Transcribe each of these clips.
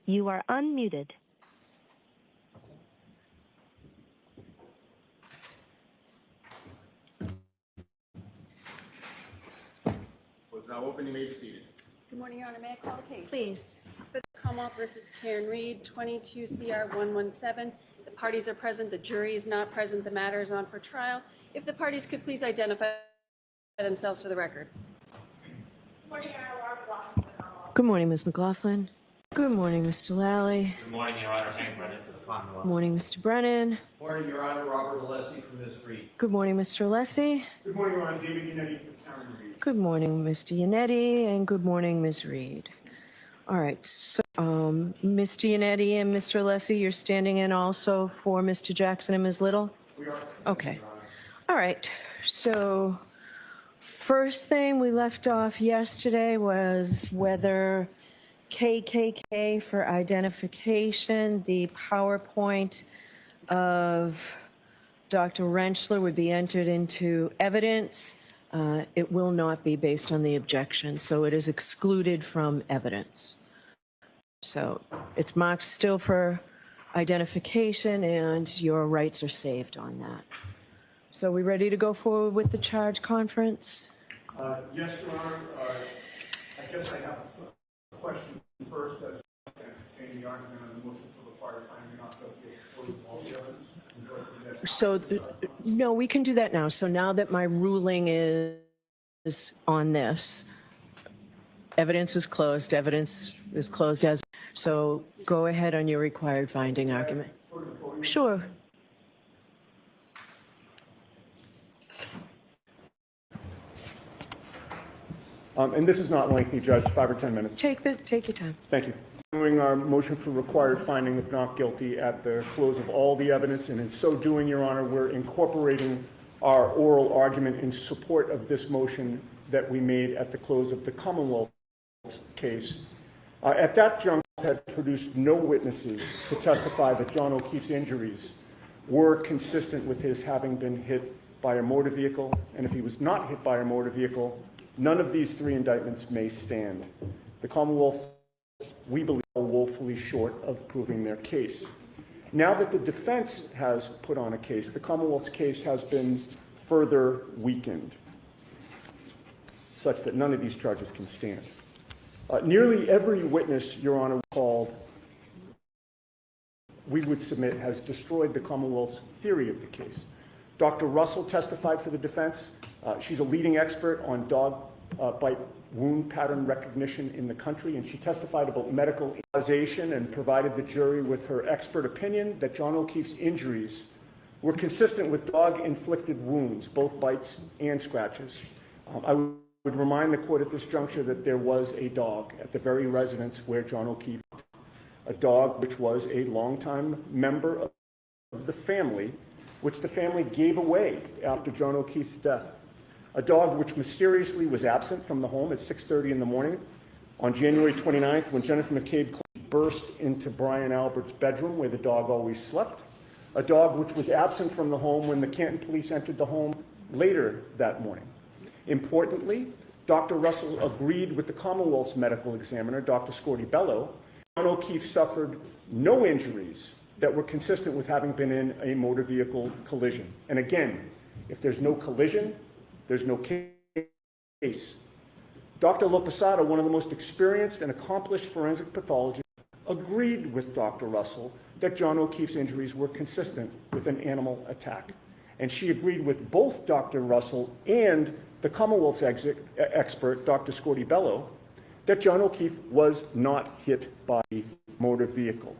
You are unmuted. Was now open. You may be seated. Good morning, Your Honor. May I call the case? Please. For the Commonwealth versus Karen Reed, 22 CR 117. The parties are present. The jury is not present. The matter is on for trial. If the parties could please identify themselves for the record. Good morning, Ms. McLaughlin. Good morning, Mr. Lally. Good morning, Your Honor. Hank Brennan for the Commonwealth. Good morning, Mr. Brennan. Morning, Your Honor. Robert Alessi from Ms. Reed. Good morning, Mr. Alessi. Good morning, Your Honor. David Yannetti for Karen Reed. Good morning, Mr. Yannetti, and good morning, Ms. Reed. All right, so Mr. Yannetti and Mr. Alessi, you're standing in also for Mr. Jackson and Ms. Little? We are. Okay. All right, so first thing we left off yesterday was whether KKK for identification, the PowerPoint of Dr. Rentschler would be entered into evidence. It will not be based on the objection, so it is excluded from evidence. So it's marked still for identification, and your rights are saved on that. So we ready to go forward with the charge conference? Yes, Your Honor. I guess I have a question first as to entertain the argument on the motion for required finding not guilty of all the evidence. So, no, we can do that now. So now that my ruling is on this, evidence is closed as, so go ahead on your required finding argument. Sure. And this is not lengthy, Judge, 5 or 10 minutes. Take your time. Thank you. Doing our motion for required finding of not guilty at the close of all the evidence, and in so doing, Your Honor, we're incorporating our oral argument in support of this motion that we made at the close of the Commonwealth case. At that juncture, had produced no witnesses to testify that John O'Keefe's injuries were consistent with his having been hit by a motor vehicle, and if he was not hit by a motor vehicle, none of these 3 indictments may stand. The Commonwealth, we believe, are woefully short of proving their case. Now that the defense has put on a case, the Commonwealth's case has been further weakened, such that none of these charges can stand. Nearly every witness, Your Honor, called, we would submit, has destroyed the Commonwealth's theory of the case. Dr. Russell testified for the defense. She's a leading expert on dog bite wound pattern recognition in the country, and she testified about medical causation and provided the jury with her expert opinion that John O'Keefe's injuries were consistent with dog-inflicted wounds, both bites and scratches. I would remind the court at this juncture that there was a dog at the very residence where John O'Keefe, a dog which was a longtime member of the family, which the family gave away after John O'Keefe's death. A dog which mysteriously was absent from the home at 6:30 in the morning on January 29th when Jennifer McCabe burst into Brian Albert's bedroom where the dog always slept. A dog which was absent from the home when the Canton police entered the home later that morning. Importantly, Dr. Russell agreed with the Commonwealth's medical examiner, Dr. Scorti-Bello. John O'Keefe suffered no injuries that were consistent with having been in a motor vehicle collision. And again, if there's no collision, there's no case. Dr. Lopesada, one of the most experienced and accomplished forensic pathologists, agreed with Dr. Russell that John O'Keefe's injuries were consistent with an animal attack. And she agreed with both Dr. Russell and the Commonwealth's expert, Dr. Scorti-Bello, that John O'Keefe was not hit by a motor vehicle.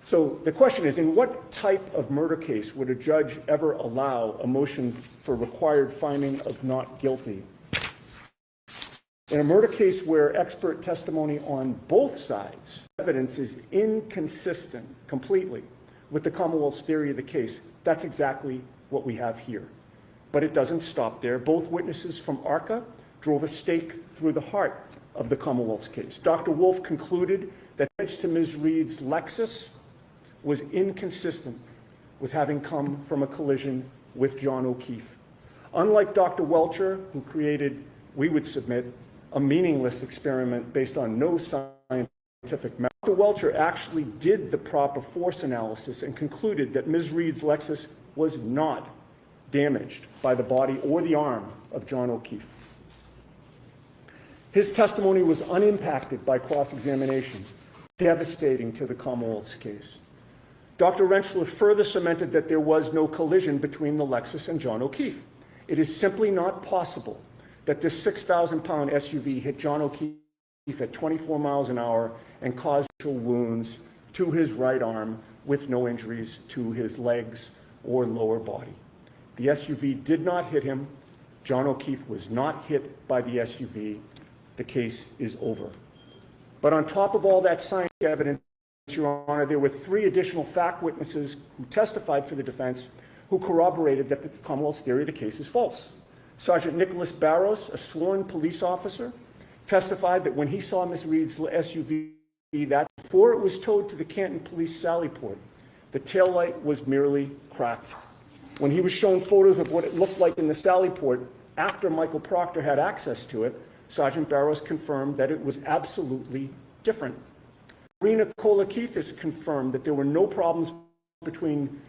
So the question is, in what type of murder case would a judge ever allow a motion for required finding of not guilty? In a murder case where expert testimony on both sides, evidence is inconsistent completely with the Commonwealth's theory of the case, that's exactly what we have here. But it doesn't stop there. Both witnesses from ARCA drove a stake through the heart of the Commonwealth's case. Dr. Wolf concluded that damage to Ms. Reed's Lexus was inconsistent with having come from a collision with John O'Keefe. Unlike Dr. Welcher, who created, we would submit, a meaningless experiment based on no scientific scientific method. Dr. Welcher actually did the proper force analysis and concluded that Ms. Reed's Lexus was not damaged by the body or the arm of John O'Keefe. His testimony was unimpacted by cross-examination, devastating to the Commonwealth's case. Dr. Rentschler further cemented that there was no collision between the Lexus and John O'Keefe. It is simply not possible that this 6,000-pound SUV hit John O'Keefe at 24 miles an hour and caused wounds to his right arm with no injuries to his legs or lower body. The SUV did not hit him. John O'Keefe was not hit by the SUV. The case is over. But on top of all that scientific evidence, Your Honor, there were 3 additional fact witnesses who testified for the defense who corroborated that the Commonwealth's theory of the case is false. Sergeant Nicholas Barros, a sworn police officer, testified that when he saw Ms. Reed's SUV that before it was towed to the Canton Police Sally Port, the taillight was merely cracked. When he was shown photos of what it looked like in the Sally Port after Michael Proctor had access to it, Sergeant Barros confirmed that it was absolutely different. Rena Kolakithis confirmed that there were no problems between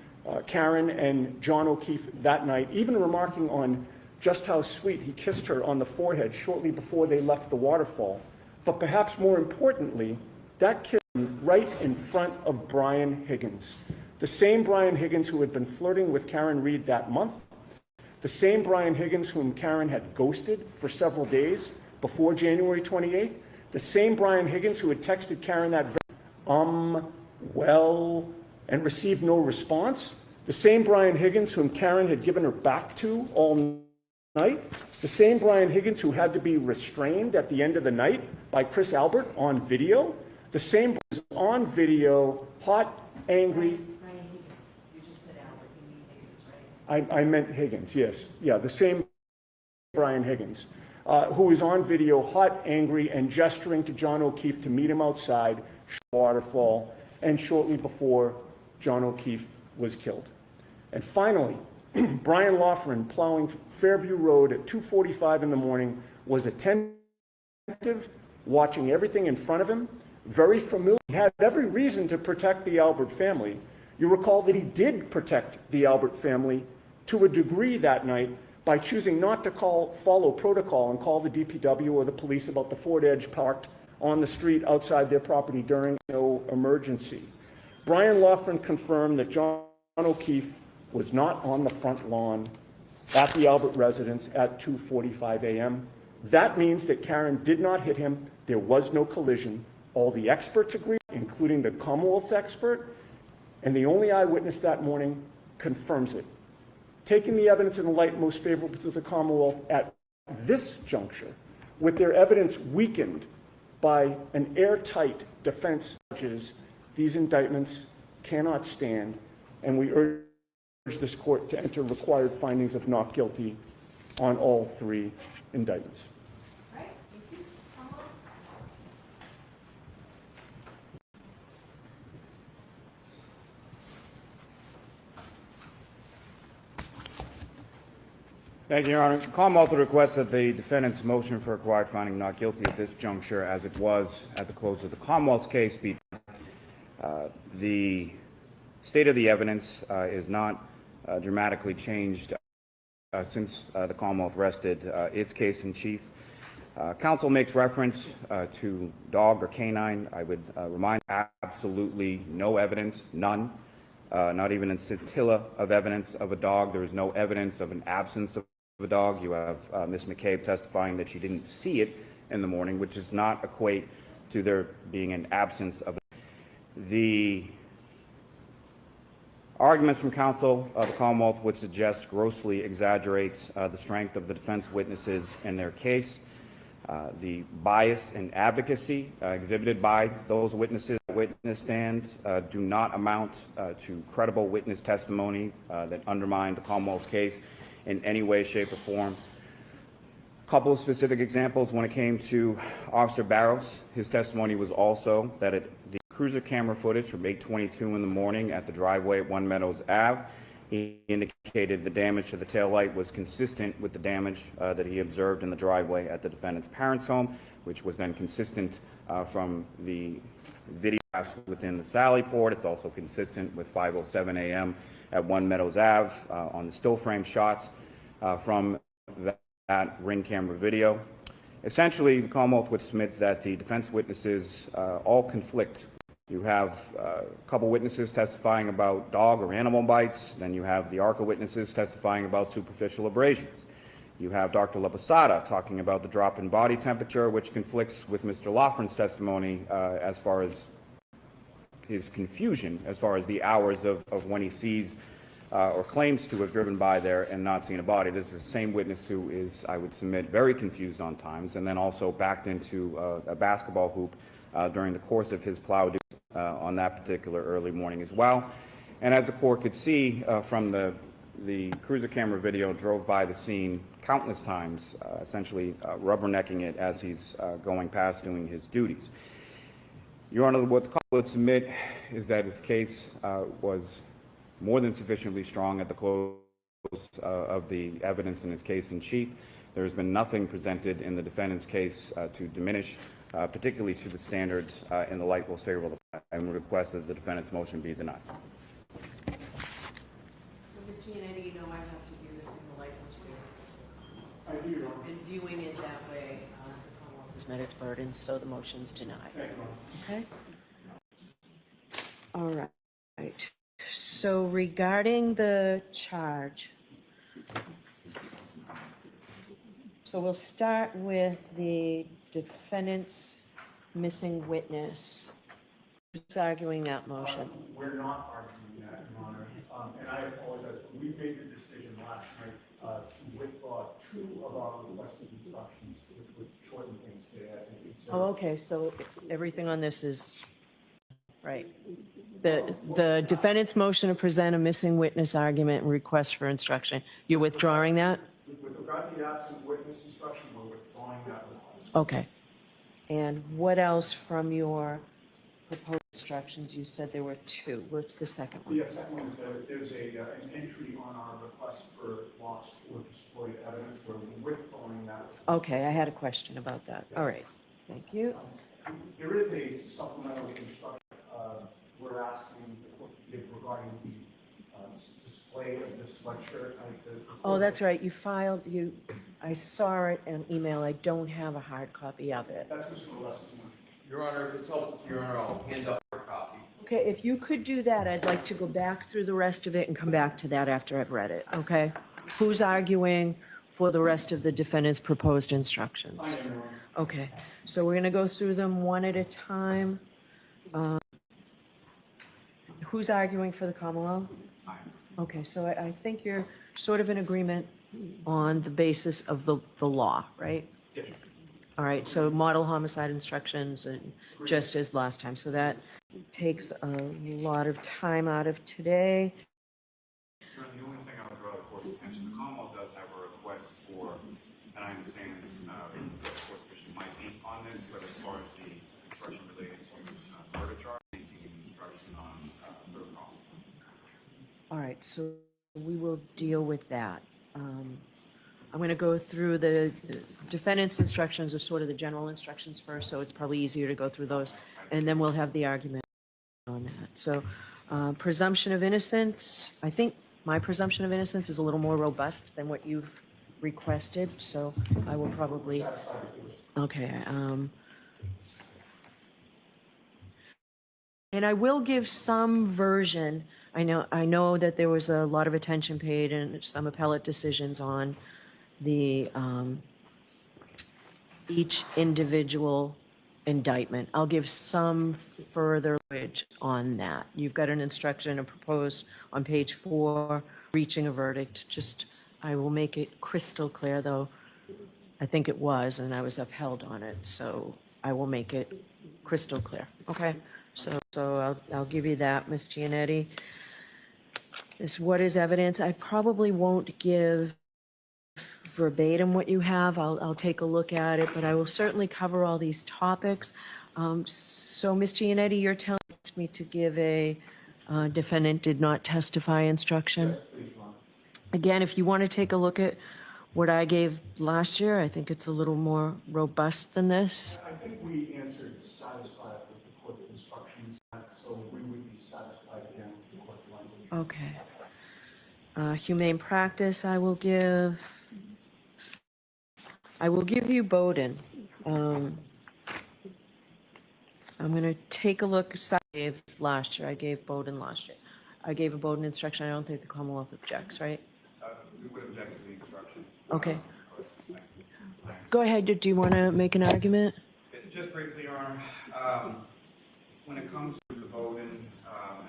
Karen and John O'Keefe that night, even remarking on just how sweet he kissed her on the forehead shortly before they left the waterfall. But perhaps more importantly, that kiss right in front of Brian Higgins, the same Brian Higgins who had been flirting with Karen Reed that month, the same Brian Higgins whom Karen had ghosted for several days before January 28th, the same Brian Higgins who had texted Karen that well, and received no response, the same Brian Higgins whom Karen had given her back to all night, the same Brian Higgins who had to be restrained at the end of the night by Chris Albert on video, the same on video, hot, angry. Brian Higgins. You just said Albert. You mean Higgins, right? I meant Higgins, yes. Yeah, the same Brian Higgins, who was on video, hot, angry, and gesturing to John O'Keefe to meet him outside waterfall, and shortly before John O'Keefe was killed. And finally, Brian Loughran, plowing Fairview Road at 2:45 in the morning, was attentive, watching everything in front of him, very familiar. He had every reason to protect the Albert family. You recall that he did protect the Albert family to a degree that night by choosing not to follow protocol and call the DPW or the police about the Ford Edge parked on the street outside their property during no emergency. Brian Loughran confirmed that John O'Keefe was not on the front lawn at the Albert residence at 2:45 a.m. That means that Karen did not hit him. There was no collision. All the experts agree, including the Commonwealth's expert, and the only eyewitness that morning confirms it. Taking the evidence in the light most favorable to the Commonwealth at this juncture, with their evidence weakened by an airtight defense, these indictments cannot stand, and we urge this court to enter required findings of not guilty on all 3 indictments. All right. Thank you. Thank you, Your Honor. Commonwealth requests that the defendant's motion for required finding not guilty at this juncture, as it was at the close of the Commonwealth's case, be the state of the evidence is not dramatically changed since the Commonwealth rested its case in chief. Counsel makes reference to dog or canine. I would remind absolutely no evidence, none, not even a scintilla of evidence of a dog. There is no evidence of an absence of a dog. You have Ms. McCabe testifying that she didn't see it in the morning, which does not equate to there being an absence of the arguments from counsel of the Commonwealth would suggest grossly exaggerates the strength of the defense witnesses in their case. The bias and advocacy exhibited by those witnesses at witness stand do not amount to credible witness testimony that undermine the Commonwealth's case in any way, shape, or form. A couple of specific examples. When it came to Officer Barros, his testimony was also that the cruiser camera footage from 8:22 in the morning at the driveway at One Meadows Ave, he indicated the damage to the taillight was consistent with the damage that he observed in the driveway at the defendant's parents' home, which was then consistent from the video within the Sally Port. It's also consistent with 5:07 a.m. at 1 Meadows Ave on the still frame shots from that ring camera video. Essentially, the Commonwealth would submit that the defense witnesses all conflict. You have a couple witnesses testifying about dog or animal bites. Then you have the ARCA witnesses testifying about superficial abrasions. You have Dr. Laposada talking about the drop in body temperature, which conflicts with Mr. Loughran's testimony as far as his confusion, as far as the hours of when he sees or claims to have driven by there and not seen a body. This is the same witness who is, I would submit, very confused on times, and then also backed into a basketball hoop during the course of his plow duty on that particular early morning as well. And as the court could see from the cruiser camera video, drove by the scene countless times, essentially rubbernecking it as he's going past doing his duties. Your Honor, what the court would submit is that his case was more than sufficiently strong at the close of the evidence in his case in chief. There has been nothing presented in the defendant's case to diminish, particularly to the standards in the light most favorable. I would request that the defendant's motion be denied. So, Ms. Cannone, you know I have to do this in the light most favorable. I do, Your Honor. And viewing it that way, the Commonwealth Has met its burden, so the motion's denied. Thank you, Your Honor. Okay? All right. So regarding the charge, so we'll start with the defendant's missing witness. Who's arguing that motion? We're not arguing that, Your Honor. And I apologize, but we made the decision last night to withdraw 2 of our requested instructions, which would shorten things today, I think. Oh, okay, so everything on this is, right. The defendant's motion to present a missing witness argument and request for instruction, you're withdrawing that? With regard to the absent witness instruction, we're withdrawing that request. Okay. And what else from your proposed instructions? You said there were 2. What's the second one? The second one is that there's an entry on our request for lost or destroyed evidence where we're withdrawing that request. Okay, I had a question about that. All right, thank you. There is a supplemental instruction we're asking the court to give regarding the display of the sweatshirt. Oh, that's right, you filed, I saw it in email, I don't have a hard copy of it. That's Mr. Alessi's motion. Your Honor, if it's helpful to Your Honor, I'll hand up our copy. Okay, if you could do that, I'd like to go back through the rest of it and come back to that after I've read it, okay? Who's arguing for the rest of the defendant's proposed instructions? I am, Your Honor. Okay, so we're going to go through them one at a time. Who's arguing for the Commonwealth? Okay, so I think you're sort of in agreement on the basis of the law, right? Yes. All right, so model homicide instructions and just as last time. So that takes a lot of time out of today. The only thing I would draw the court's attention, the Commonwealth does have a request for, and I understand the court's position might be on this, but as far as the instruction related to murder charge, seeking instruction on third prong. All right, so we will deal with that. I'm going to go through the defendant's instructions, or sort of the general instructions first, so it's probably easier to go through those, and then we'll have the argument on that. So presumption of innocence, I think my presumption of innocence is a little more robust than what you've requested, so I will probably, okay. And I will give some version. I know that there was a lot of attention paid and some appellate decisions on the each individual indictment. I'll give some further language on that. You've got an instruction proposed on page 4, reaching a verdict. Just, I will make it crystal clear, though. I think it was, and I was upheld on it, so I will make it crystal clear. Okay, so I'll give you that, Ms. Giannetti. This what is evidence. I probably won't give verbatim what you have. I'll take a look at it, but I will certainly cover all these topics. So, Ms. Giannetti, you're telling me to give a defendant did not testify instruction? Yes, please, Your Honor. Again, if you want to take a look at what I gave last year, I think it's a little more robust than this. I think we answered satisfied with the court's instruction Okay. Humane practice, I will give you Bowden. I'm going to take a look. I gave last year. I gave Bowden last year. I gave a Bowden instruction. I don't think the Commonwealth objects, right? We would object to the instruction. Okay. Go ahead. Do you want to make an argument? Just briefly, Your Honor, when it comes to the Bowden, and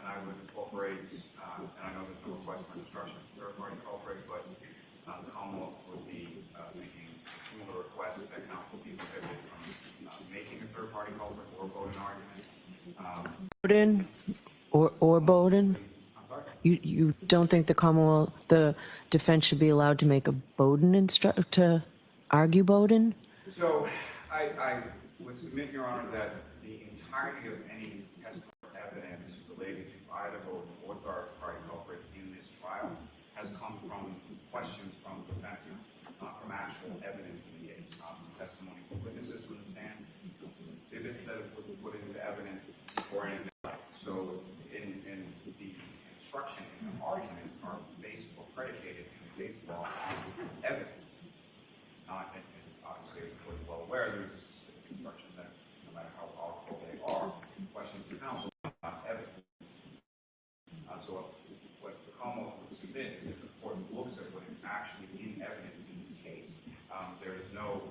I would incorporate, and I know there's no request for instruction, third-party culprit, but the Commonwealth would be making a similar request that counsel be prohibited from making a third-party culprit or Bowden argument. Bowden or Bowden? I'm sorry? You don't think the Commonwealth, the defense should be allowed to make a Bowden to argue Bowden? So I would submit, Your Honor, that the entirety of any testimony evidence related to either Bowden or third-party culprit in this trial has come from questions from the defense, not from actual evidence in the case, not from testimony from witnesses from the stand, exhibits that have been put into evidence, or anything like that. So in the instruction and the arguments are based or predicated in the case law on evidence, not, and obviously, as the court is well aware, there is a specific instruction that no matter how powerful they are, questions to counsel are not evidence. So what the Commonwealth would submit is if the court looks at what is actually in evidence in this case, there is no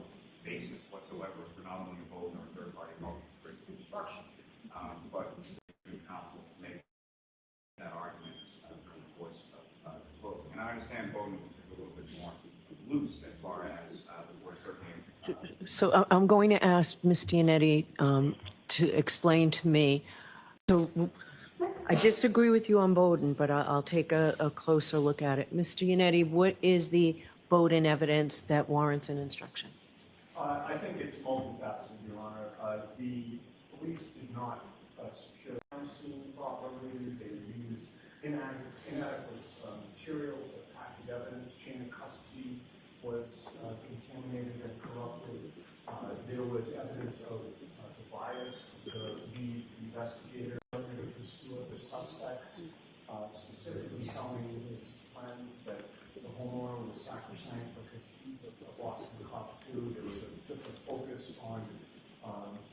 basis whatsoever for not only a Bowden or third-party culprit instruction, but the counsel to make that argument during the course of the closing. And I understand Bowden is a little bit more loose as far as the court certainly. So I'm going to ask Ms. Giannetti to explain to me. So I disagree with you on Bowden, but I'll take a closer look at it. Ms. Giannetti, what is the Bowden evidence that warrants an instruction? I think it's multifaceted, Your Honor. The police did not secure the crime scene properly. They used inadequate material to pack the evidence. Chain of custody was contaminated and corrupted. There was evidence of the bias of the lead investigator to pursue the suspects, specifically telling his friends that the homeowner was sacrosanct because he's a Boston cop too. There was just a focus on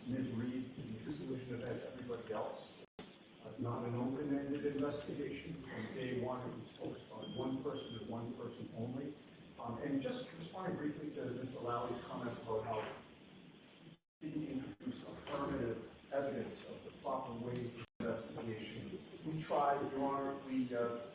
Ms. Reed to the exclusion of everybody else. Not an open-ended investigation. From day one, it was focused on one person and one person only. And just responding briefly to Mr. Lowry's comments about how he didn't introduce affirmative evidence of the proper way of investigation. We tried, Your Honor, we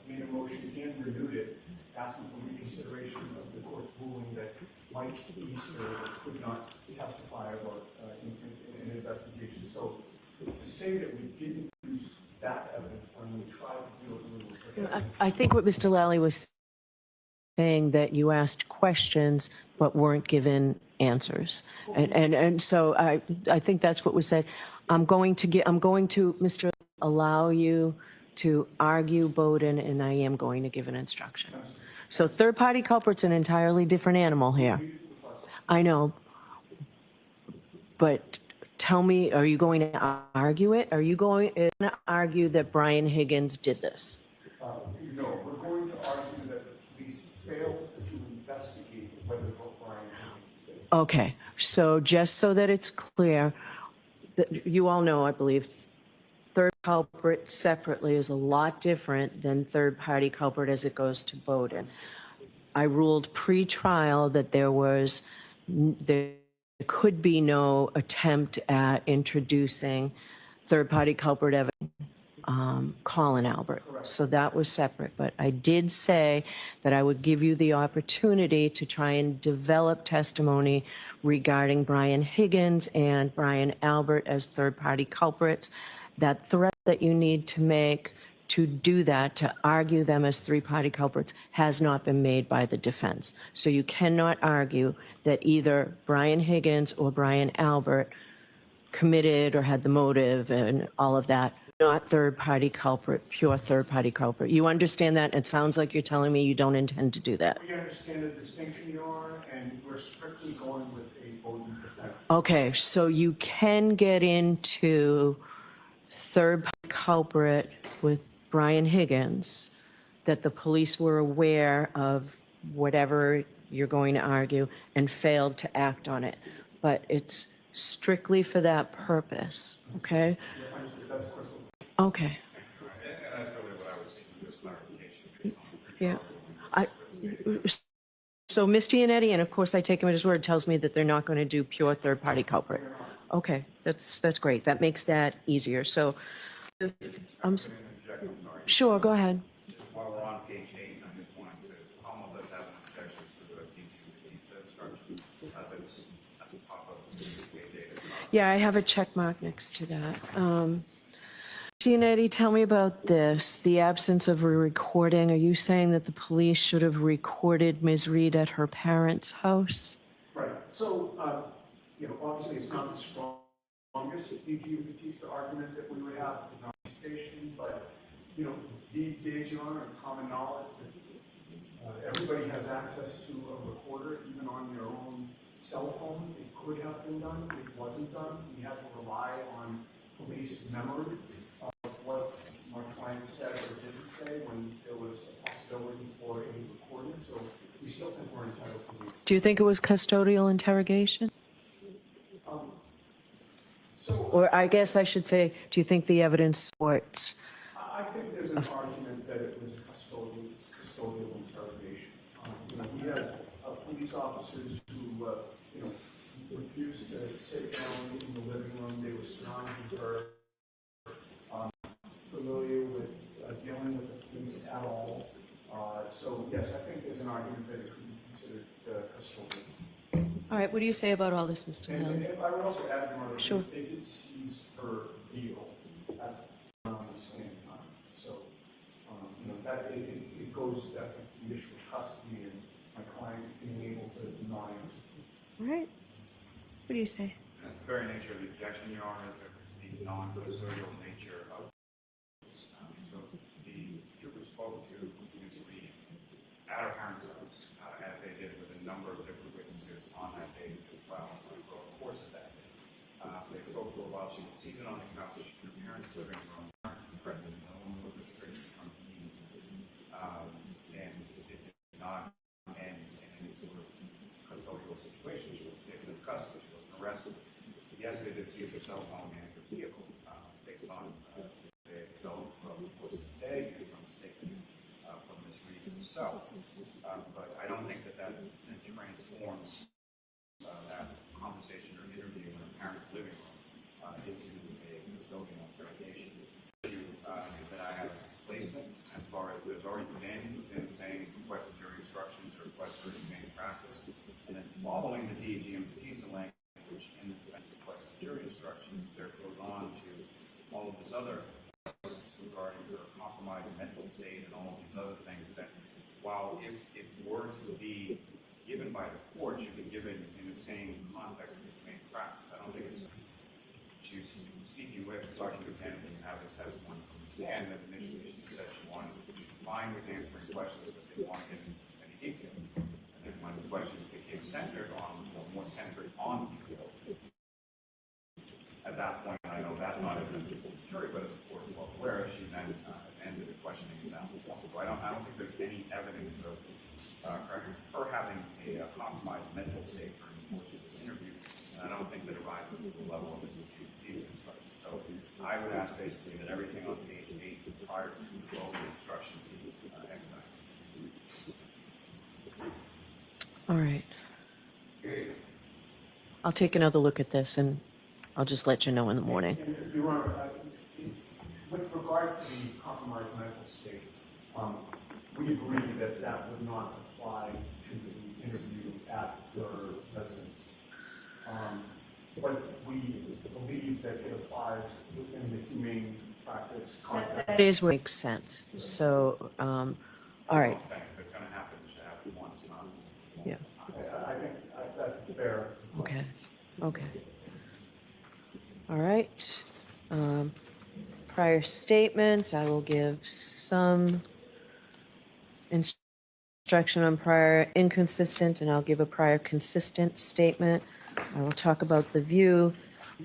made a motion and renewed it, asking for reconsideration of the court's ruling that Mike Easter could not testify about an investigation. So to say that we didn't use that evidence when we tried to deal with it. I think what Mr. Lally was saying that you asked questions but weren't given answers. And so I think that's what was said. I'm going to, Mr. allow you to argue Bowden, and I am going to give an instruction. So third-party culprit's an entirely different animal here. I know. But tell me, are you going to argue it? Are you going to argue that Brian Higgins did this? No, we're going to argue that the police failed to investigate whether Brian Higgins did. Okay, so just so that it's clear, that you all know, I believe, third culprit separately is a lot different than third-party culprit as it goes to Bowden. I ruled pre-trial that there could be no attempt at introducing third-party culprit evidence. Colin Albert. So that was separate. But I did say that I would give you the opportunity to try and develop testimony regarding Brian Higgins and Brian Albert as third-party culprits. That threat that you need to make to do that, to argue them as three-party culprits, has not been made by the defense. So you cannot argue that either Brian Higgins or Brian Albert committed or had the motive and all of that. Not third-party culprit, pure third-party culprit. You understand that? It sounds like you're telling me you don't intend to do that. We understand the distinction, Your Honor, and we're strictly going with a Bowden defense. Okay, so you can get into third-party culprit with Brian Higgins that the police were aware of whatever you're going to argue and failed to act on it. But it's strictly for that purpose, okay? Okay. And that's really what I was seeking, just clarification. Yeah. So Ms. Giannetti, and of course I take him at his word, tells me that they're not going to do pure third-party culprit. Okay, that's great. That makes that easier. So, sure, go ahead. Just while we're on page 8, I just wanted to, Commonwealth does have an objection to the DG instruction that's at the top of page 8. Yeah, I have a check mark next to that. Giannetti, tell me about this, the absence of a recording. Are you saying that the police should have recorded Ms. Reed at her parents' house? Right. So, obviously it's not the strongest DG Batista argument that we would have at the station, but, these days, Your Honor, it's common knowledge that everybody has access to a recorder, even on their own cell phone. It could have been done. It wasn't done. We had to rely on police memory of what my client said or didn't say when there was a possibility for a recording. So we still think we're entitled to the. Do you think it was custodial interrogation? Or I guess I should say, do you think the evidence supports? I think there's an argument that it was a custodial interrogation. We had police officers who, refused to sit down in the living room. They were surrounding her, familiar with dealing with the police at all. So yes, I think there's an argument that it could be considered custodial. All right, what do you say about all this, Mr. Hill? And I would also add, Your Honor, Sure. they did seize her vehicle at around the same time. So, that it goes definitely to the issue of custody and my client being able to deny it. All right. What do you say? That's the very nature of the objection, Your Honor, is the non-custodial nature of this. So the trooper spoke to Ms. Reed at her parents' house, as they did with a number of different witnesses on that day as well, over the course of that day. They spoke to her while she was seated on the couch in her parents' living room, present. No one was restricted from eating. And it did not end in any sort of custodial situation. She was taken into custody. She wasn't arrested. Yes, they did seize her cell phone and her vehicle based on the development of the course of the day and from the statements from Ms. Reed herself. But I don't think that transforms that conversation or interview in her parents' living room into a custodial interrogation. Issue that I have placement as far as there's already been within saying requested jury instructions or requested humane practice, and then following the DG and Batista language in the defense requested jury instructions, there goes on to all of this other regarding her compromised mental state and all of these other things that, while if it were to be given by the court, should be given in the same context of humane practice. I don't think it's she's speaking with Sergeant Lieutenant and have this testimony from the stand that initially she said she wanted to be fine with answering questions, but they wanted any details. And then when the questions became centered on, more centered on details, at that point, I know that's not evidence before the jury, but as the court is well aware, she then ended the questioning at that point. So I don't think there's any evidence of her having a compromised mental state during the course of this interview, and I don't think that it rises to the level of the DG instruction. So I would ask basically that everything on page 8 prior to the relevant instruction be excised. All right. I'll take another look at this and I'll just let you know in the morning. And Your Honor, with regard to the compromised mental state, we agree that that would not apply to the interview at her residence. But we believe that it applies within the humane practice context. That is what makes sense. So, all right. If it's going to happen, it should happen once, not Yeah. I think that's fair. Okay. Okay. All right. Prior statements, I will give some instruction on prior inconsistent, and I'll give a prior consistent statement. I will talk about the view.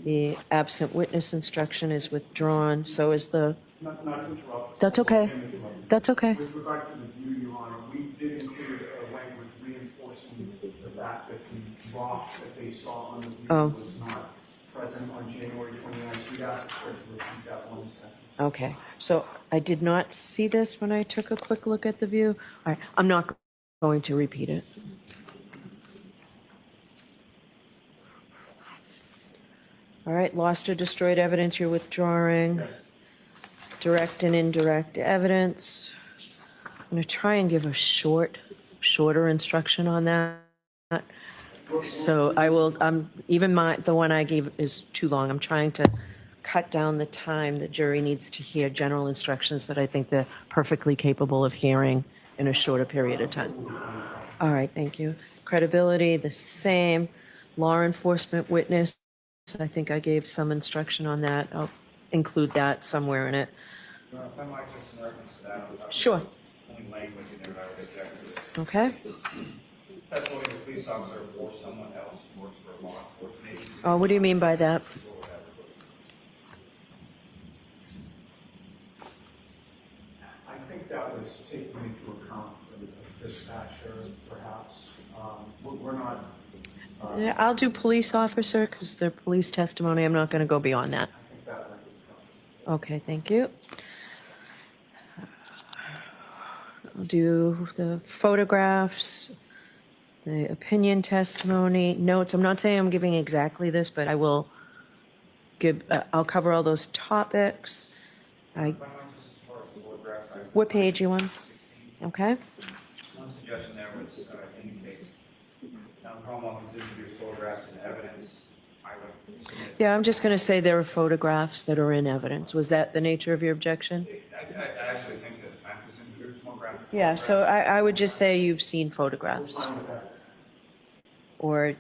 The absent witness instruction is withdrawn. So is the. Not to interrupt. That's okay. that's okay. With regard to the view, Your Honor, we did include a language reinforcing the fact that the rock that they saw on the view Oh. was not present on January 29th. We asked the court to repeat that one sentence. Okay, so I did not see this when I took a quick look at the view. All right, I'm not going to repeat it. All right, lost or destroyed evidence you're withdrawing. Yes. Direct and indirect evidence. I'm going to try and give a shorter instruction on that. So I will, even the one I gave is too long. I'm trying to cut down the time the jury needs to hear general instructions that I think they're perfectly capable of hearing in a shorter period of time. All right, thank you. Credibility, the same. Law enforcement witness, I think I gave some instruction on that. I'll include that somewhere in it. If I might just in reference to that. Sure. Only language in there that I would object to. Okay. Testimony of a police officer or someone else who works for a law enforcement agency. Oh, what do you mean by that? I think that was taken into account for the dispatcher, perhaps. We're not. Yeah, I'll do police officer because they're police testimony. I'm not going to go beyond that. I think that language comes. Okay, thank you. I'll do the photographs, the opinion testimony, notes. I'm not saying I'm giving exactly this, but I will give, I'll cover all those topics. If I might just as far as the photograph, What page you on? 16. Okay, One suggestion there was indicates now the Commonwealth has introduced photographs and evidence. I would submit. yeah, I'm just going to say there are photographs that are in evidence. Was that the nature of your objection? I actually think the defense has introduced more graphic. Yeah, so I would just say you've seen photographs. Fine with that. Or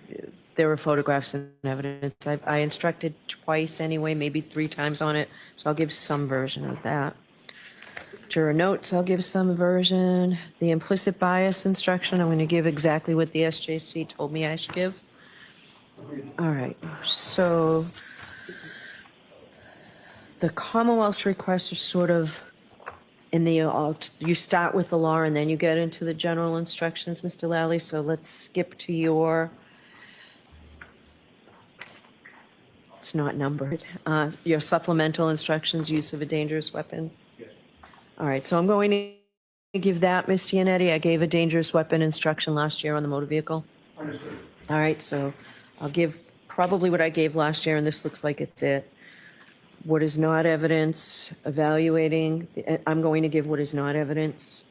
there were photographs and evidence. I instructed twice anyway, maybe 3 times on it, so I'll give some version of that. Juror notes, I'll give some version. The implicit bias instruction, I'm going to give exactly what the SJC told me I should give. All right, so the Commonwealth's requests are sort of in the, you start with the law and then you get into the general instructions, Mr. Lally, so let's skip to your, it's not numbered, your supplemental instructions, use of a dangerous weapon. All right, so I'm going to give that, Ms. Giannetti. I gave a dangerous weapon instruction last year on the motor vehicle. Understood. All right, so I'll give probably what I gave last year, and this looks like it's it. What is not evidence, evaluating, I'm going to give what is not evidence.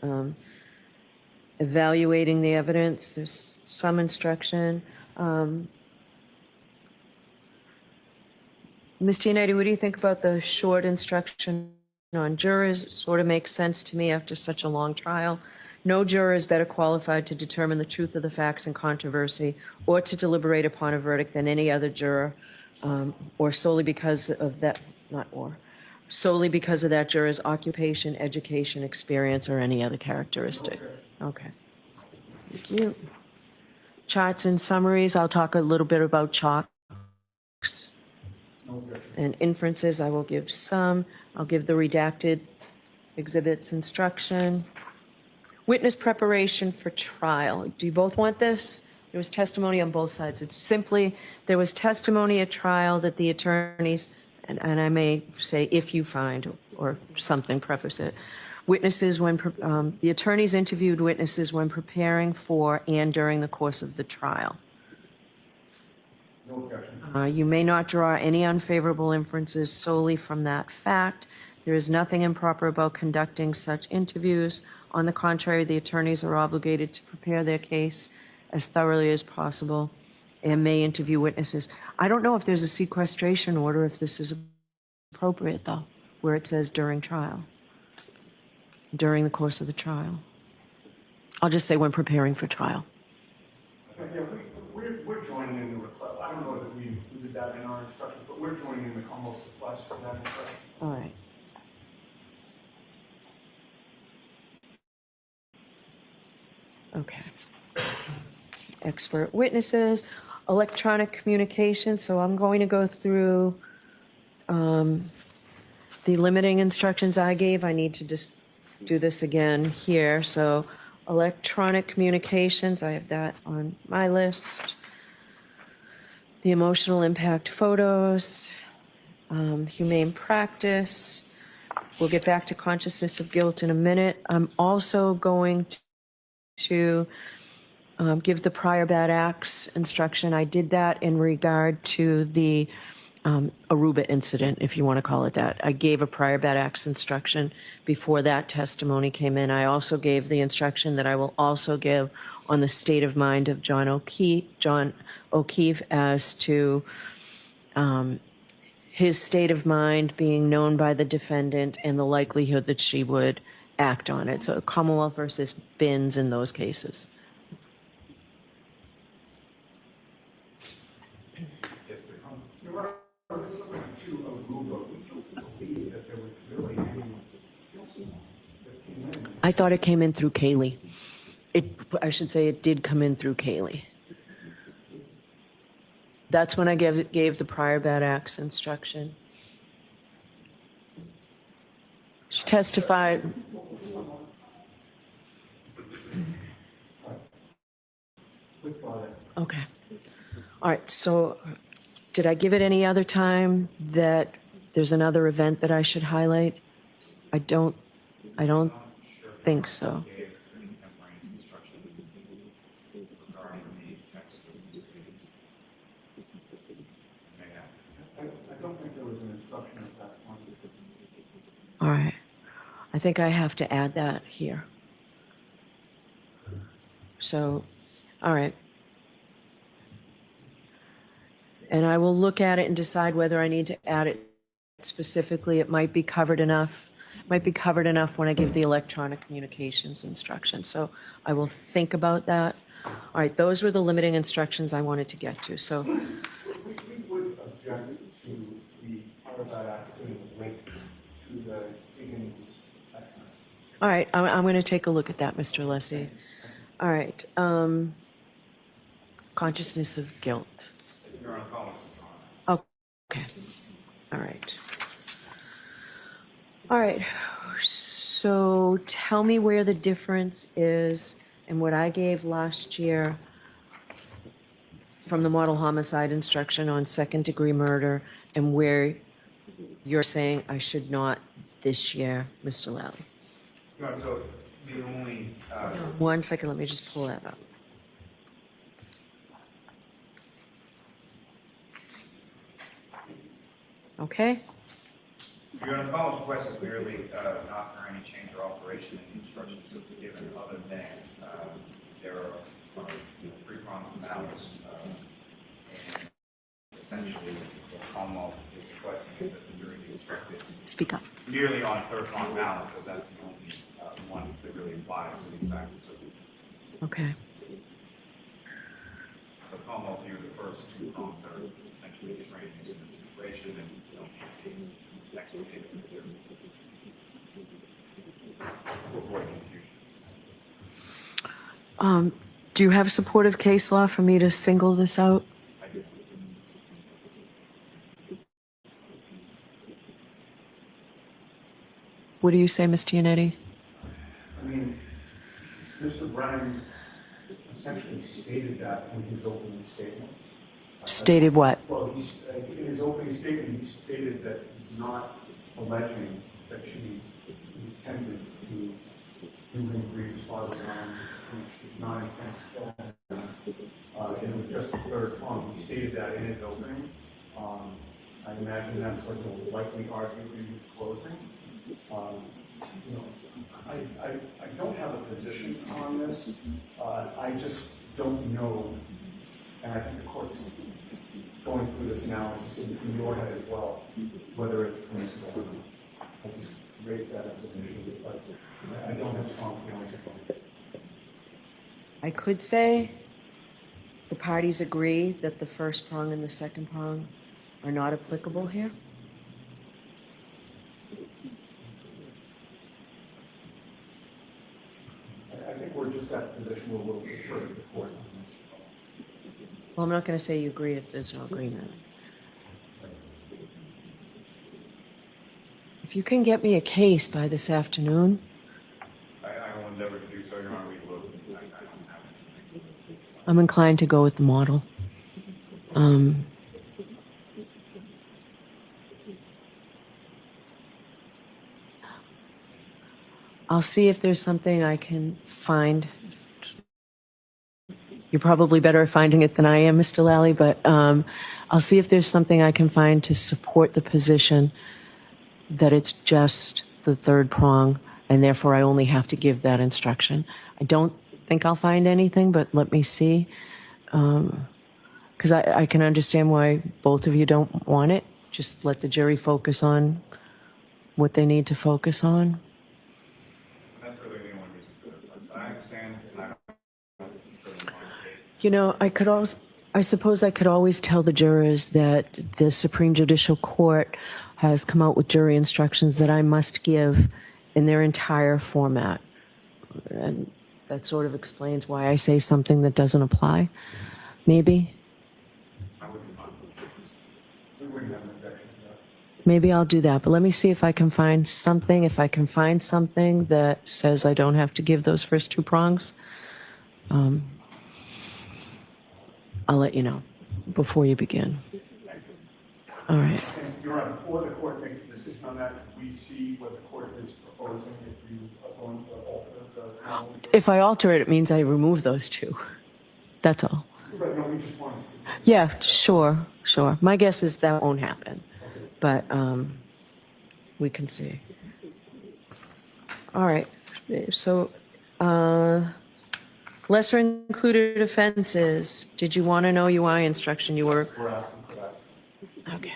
Evaluating the evidence, there's some instruction. Ms. Giannetti, what do you think about the short instruction on jurors? It sort of makes sense to me after such a long trial. No juror is better qualified to determine the truth of the facts in controversy or to deliberate upon a verdict than any other juror, or solely because of that, solely because of that juror's occupation, education, experience, or any other characteristic. Okay. Thank you. Charts and summaries, I'll talk a little bit about chalks and inferences. I will give some. I'll give the redacted exhibits instruction. Witness preparation for trial. Do you both want this? There was testimony on both sides. It's simply, there was testimony at trial that the attorneys, and I may say if you find, or something, preface it. Witnesses when, the attorneys interviewed witnesses when preparing for and during the course of the trial. No objection. You may not draw any unfavorable inferences solely from that fact. There is nothing improper about conducting such interviews. On the contrary, the attorneys are obligated to prepare their case as thoroughly as possible and may interview witnesses. I don't know if there's a sequestration order, if this is appropriate, though, where it says during trial, during the course of the trial. I'll just say when preparing for trial. Yeah, we're joining in the request. I don't know that we included that in our instructions, but we're joining in the Commonwealth's request for that instruction. All right. Okay. Expert witnesses, electronic communication. So I'm going to go through the limiting instructions I gave. I need to just do this again here. So electronic communications, I have that on my list. The emotional impact photos, humane practice. We'll get back to consciousness of guilt in a minute. I'm also going to give the prior bad acts instruction. I did that in regard to the Aruba incident, if you want to call it that. I gave a prior bad acts instruction before that testimony came in. I also gave the instruction that I will also give on the state of mind of John O'Keefe as to his state of mind being known by the defendant and the likelihood that she would act on it. So Commonwealth versus Binns in those cases. I thought it came in through Kaylee. I should say it did come in through Kaylee. That's when I gave the prior bad acts instruction. She testified. Okay. All right, so did I give it any other time that there's another event that I should highlight? I don't think so. I don't think there was an instruction at that point. All right. I think I have to add that here. So, all right. And I will look at it and decide whether I need to add it specifically. It might be covered enough. Might be covered enough when I give the electronic communications instruction. So I will think about that. All right, those were the limiting instructions I wanted to get to. So We would object to the prior bad acts being linked to the Higgins text message. all right, I'm going to take a look at that, Mr. Lessie. All right. Consciousness of guilt. Okay. All right. All right. So tell me where the difference is in what I gave last year from the model homicide instruction on second-degree murder and where you're saying I should not this year, Mr. Lally. So the only, 1 second, let me just pull that up. Okay. Your Honor, Commonwealth's request is merely not for any change or alteration in the instructions that were given, other than there are three prongs of malice. And essentially, what Commonwealth is requesting is that the jury be instructed Speak up. merely on third prong malice, because that's the only one that really applies to these facts and circumstances. Okay. The Commonwealth here, the first two prongs are essentially extraneous in this situation, and you don't see expectation of the jury. To avoid confusion. Do you have supportive case law for me to single this out? I do. What do you say, Ms. Giannetti? I mean, Mr. Brennan essentially stated that in his opening statement. Stated what? Well, in his opening statement, he stated that he's not alleging that she intended to do him grievous bodily harm. She did not intend to kill him. And it was just the third prong. He stated that in his opening. I imagine that's what he'll likely argue in his closing. You know, I don't have a position on this. I just don't know, and I think the court's going through this analysis in your head as well, whether it's permissible or not. I just raised that as an issue, but I don't have strong feelings about it. I could say the parties agree that the first prong and the second prong are not applicable here. I think we're just at a position where we'll defer to the court on this. Well, I'm not going to say you agree if there's no agreement. If you can get me a case by this afternoon, endeavor to do so, Your Honor. We will. I'm inclined to go with the model. I'll see if there's something I can find. You're probably better at finding it than I am, Mr. Lally, but I'll see if there's something I can find to support the position that it's just the third prong, and therefore I only have to give that instruction. I don't think I'll find anything, but let me see. Because I can understand why both of you don't want it. Just let the jury focus on what they need to focus on. That's really the only reason. I understand, and I don't. You know, I suppose I could always tell the jurors that the Supreme Judicial Court has come out with jury instructions that I must give in their entire format. And that sort of explains why I say something that doesn't apply. Maybe. Maybe I'll do that, but let me see if I can find something. If I can find something that says I don't have to give those first two prongs, I'll let you know before you begin. All right. And Your Honor, before the court makes a decision on that, we see what the court is proposing if you are going to alter the model. If I alter it, it means I remove those two. That's all. But no, we just want to. Yeah, sure. My guess is that won't happen, but we can see. All right. So, lesser included offenses. Did you want an OUI instruction? You were. We're asking for that. Okay.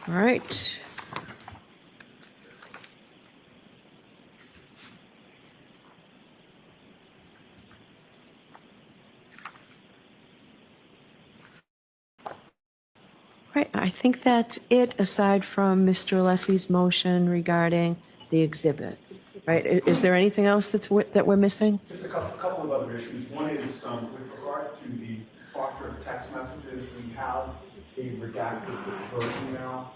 All right. Right, I think that's it, aside from Mr. Alessi's motion regarding the exhibit. Right, is there anything else that we're missing? Just a couple of other issues. One is with regard to the Proctor text messages, we have a redacted version now,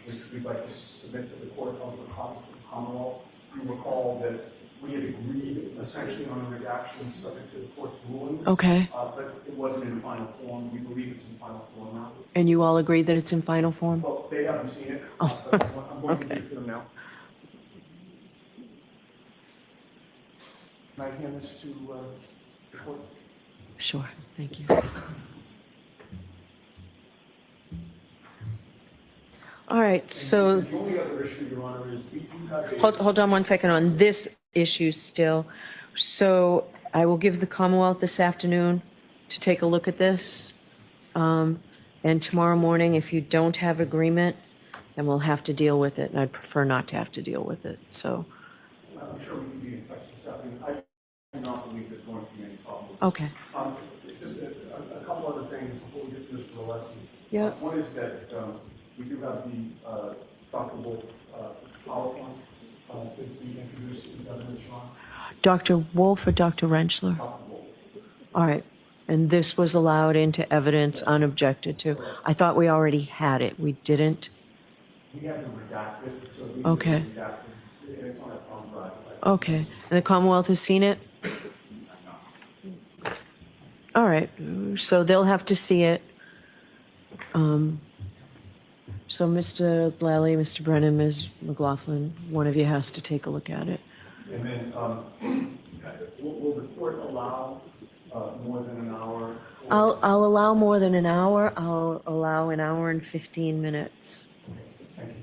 which we'd like to submit to the court of the Commonwealth. You recall that we had agreed essentially on a redaction subject to the court's ruling. Okay. But it wasn't in final form. We believe it's in final form now. And you all agree that it's in final form? Well, they haven't seen it. Oh. But I'm going to Okay. give it to them now. Can I hand this to the court? Sure, thank you. All right, so The only other issue, Your Honor, is we do have a... hold on one second on this issue still. So I will give the Commonwealth this afternoon to take a look at this. And tomorrow morning, if you don't have agreement, then we'll have to deal with it. And I'd prefer not to have to deal with it, so. I'm sure we can be in touch this afternoon. I do not believe there's going to be any problem. Okay. Just a couple other things before we get to Mr. Alessi. Yeah. One is that we do have the Dr. Wolf PowerPoint to be introduced to the evidence, Your Honor. Dr. Wolf or Dr. Rentschler? Dr. Wolf. All right. And this was allowed into evidence unobjected to. I thought we already had it. We didn't? We have to redact it, so we Okay. redacted. It's on a phone drive. Okay. And the Commonwealth has seen it? All right. So they'll have to see it. So Mr. Lally, Mr. Brennan, Ms. McLaughlin, one of you has to take a look at it. And then will the court allow more than an hour? I'll allow more than an hour. I'll allow an hour and 15 minutes. Thank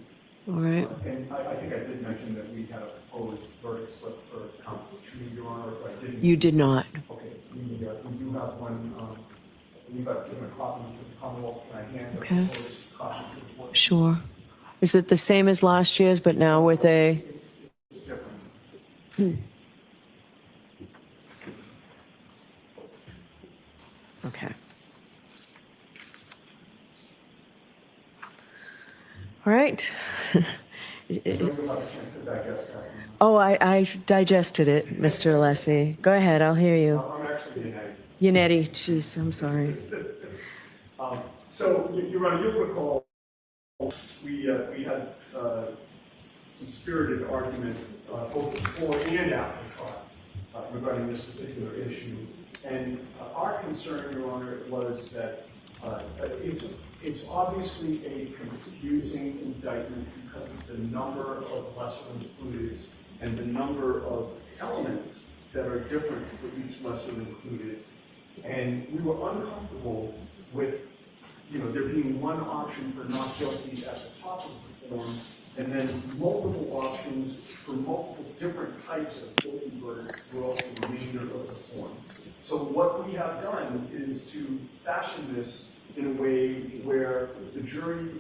you. All right. And I think I did mention that we had a proposed verdict slip for count 2, Your Honor, but I didn't. You did not. Okay, we do have one, we've got given a copy to the Commonwealth, can I hand Okay. a proposed copy to the court? Sure. Is it the same as last year's, but now with a? It's different. Okay. All right. So you'll have a chance to digest that. Oh, I digested it, Mr. Alessi. Go ahead, I'll hear you. I'm actually United. Yannetti, jeez, I'm sorry. So, Your Honor, you'll recall, we had some spirited argument both before and after the trial. regarding this particular issue. And our concern, Your Honor, was that it's obviously a confusing indictment because of the number of lesser includeds and the number of elements that are different for each lesser included. And we were uncomfortable with, there being one option for not guilty at the top of the form, and then multiple options for multiple different types of guilty verdicts throughout the remainder of the form. So what we have done is to fashion this in a way where the jury,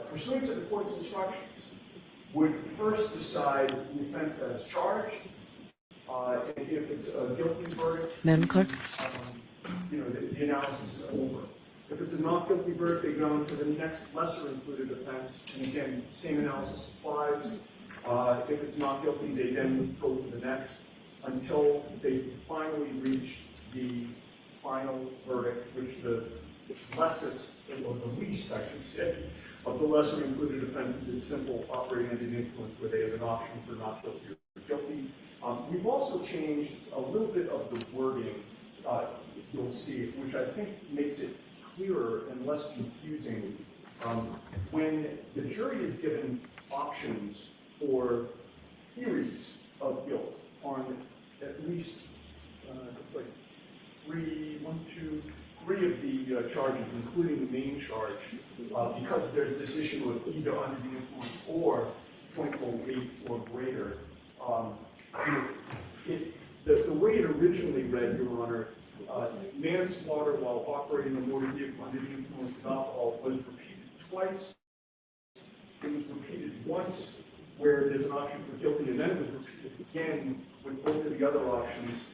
pursuant to the court's instructions, would first decide the offense as charged, and if it's a guilty verdict, Madam Clerk? the analysis is over. If it's a not guilty verdict, they go on to the next lesser included offense, and again, same analysis applies. If it's not guilty, they then go to the next until they finally reach the final verdict, which the lessest, or the least, I should say, of the lesser included offenses is simple operating under the influence, where they have an option for not guilty or guilty. We've also changed a little bit of the wording, you'll see, which I think makes it clearer and less confusing. When the jury is given options for theories of guilt on at least it's like three of the charges, including the main charge, because there's this issue of either under the influence or 0.08 or greater. The way it originally read, Your Honor, manslaughter while operating a motor vehicle under the influence of alcohol was repeated twice. It was repeated once where there's an option for guilty, and then it was repeated again with both of the other options.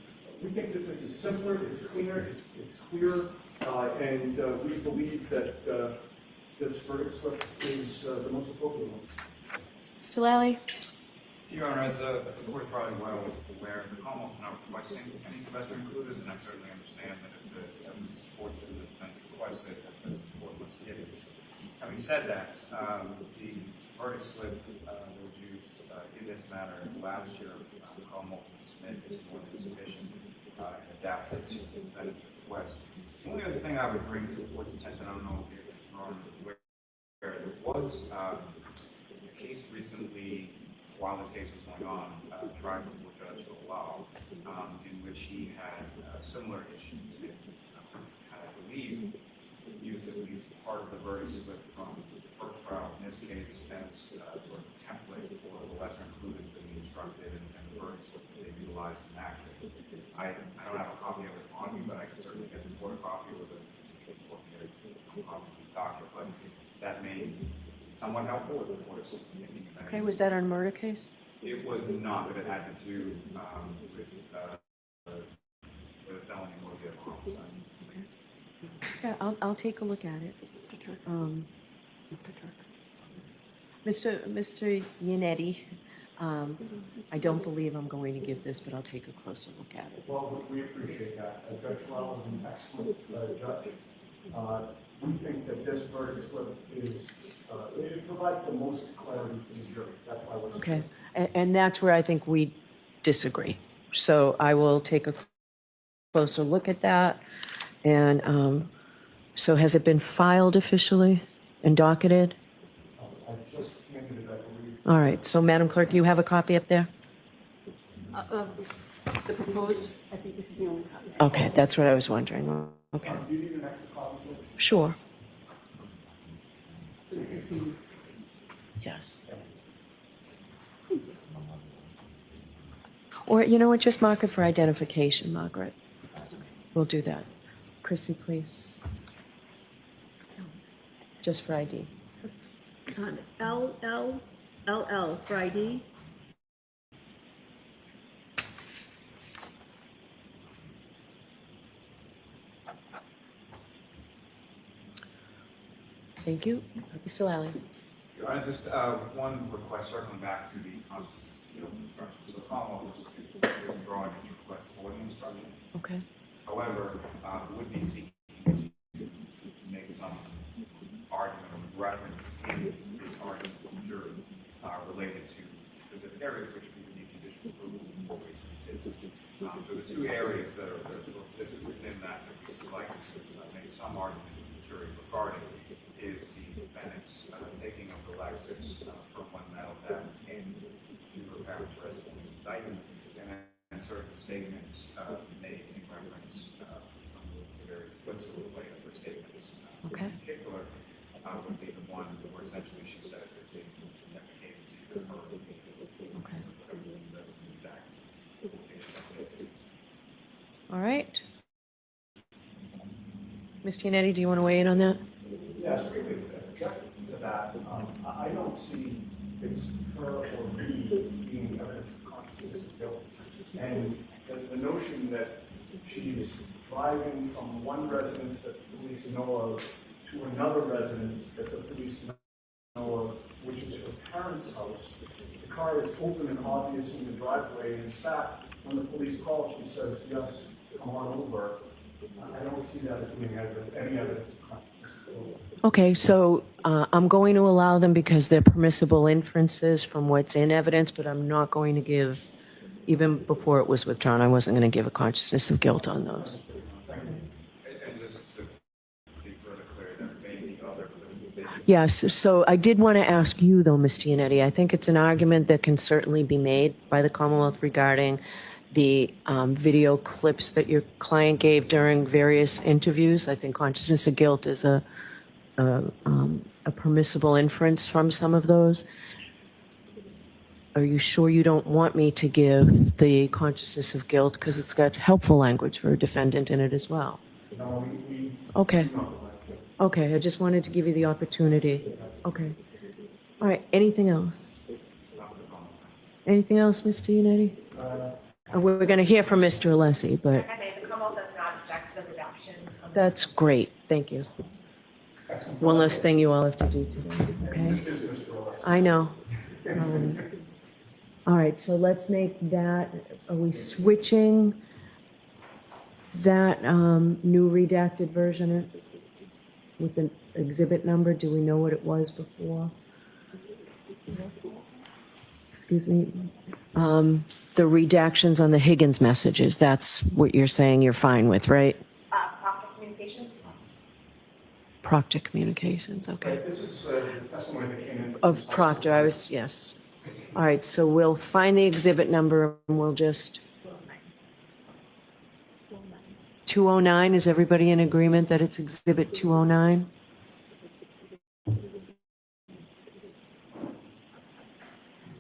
We think that this is simpler, it's cleaner, it's clear, and we believe that this verdict slip is the most appropriate one. Mr. Lally? Your Honor, as the court is probably well aware, the Commonwealth is not requesting any lesser included, and I certainly understand that if the evidence supports it, the defense requests it, that the court must give it. Having said that, the verdict slip that was used in this matter last year, the Commonwealth would submit is more than sufficient and adapted to the defendant's request. The only other thing I would bring to the court's attention, I don't know if Your Honor is aware, there was a case recently, while this case was going on, tried before Judge Law, in which he had similar issues. I believe used at least part of the verdict slip from the first trial, in this case, as sort of a template for the lesser included that he instructed and the verdict slip that they utilized in that case. I don't have a copy of it on me, but I can certainly get the court a copy with a copy of the doctor, but that may be somewhat helpful with the court's thinking. Okay, was that on a murder case? It was not, but it had to do with the felony motor vehicle homicide. Yeah, I'll take a look at it. Mr. Turk. Mr. Turk. Mr. Yannetti, I don't believe I'm going to give this, but I'll take a closer look at it. Well, we appreciate that. Judge Lau is an excellent judge. We think that this verdict slip is, it provides the most clarity for the jury. That's why we're... Okay, and that's where I think we disagree. So I will take a closer look at that. And so has it been filed officially and docketed? I just handed it, I believe. All right, so Madam Clerk, you have a copy up there? The proposed, I think this is the only copy. Okay, that's what I was wondering. Okay, Do you need an extra copy, please? sure. This is the, Yes. Or, you know what, just mark it for identification, Margaret. We'll do that. Chrissy, please. Just for ID. it's LLLL for ID. Thank you. Mr. Lally. Your Honor, just one request circling back to the constitutional instructions. So the Commonwealth is withdrawing its request for the instruction. Okay. However, would be seeking to make some argument or reference in this argument from the jury related to specific areas which we would need judicial approval before we did. So two areas that are sort of this within that we would like to make some argument to the jury regarding is the defendant's taking of the Lexus from one metal that came to her parents' residence in Dyton, and certain statements made in reference from the various clips of the later statements. Okay. In particular, would be the one where essentially she says it's identificated to her. Okay. The exact All right. Ms. Giannetti, do you want to weigh in on that? Yes, really, objecting to that, I don't see it's her or me being evidence of consciousness of guilt. And the notion that she's driving from one residence that the police know of to another residence that the police know of, which is her parents' house. The car is open and obvious in the driveway. And in fact, when the police call, she says, yes, come on over. I don't see that as being any evidence of consciousness of guilt. Okay, so I'm going to allow them because they're permissible inferences from what's in evidence, but I'm not going to give, even before it was withdrawn, I wasn't going to give a consciousness of guilt on those. And just to be further clear, there may be other clips and statements. Yes, so I did want to ask you, though, Ms. Giannetti, I think it's an argument that can certainly be made by the Commonwealth regarding the video clips that your client gave during various interviews. I think consciousness of guilt is a permissible inference from some of those. Are you sure you don't want me to give the consciousness of guilt because it's got helpful language for a defendant in it as well? No, we Okay. do not like it. Okay, I just wanted to give you the opportunity. Okay. All right, anything else? Anything else, Mr. Giannetti? We're going to hear from Mr. Alessi, but The Commonwealth does not object to the reductions. that's great. Thank you. One less thing you all have to do today, okay? This is Mr. Alessi. I know. All right, so let's make that, are we switching that new redacted version with the exhibit number? Do we know what it was before? Excuse me. The redactions on the Higgins messages, that's what you're saying you're fine with, right? Proctor Communications. Proctor Communications, okay. Right, this is the testimony that came in. Of Proctor, yes. All right, so we'll find the exhibit number and we'll just. 209, is everybody in agreement that it's exhibit 209? Yes,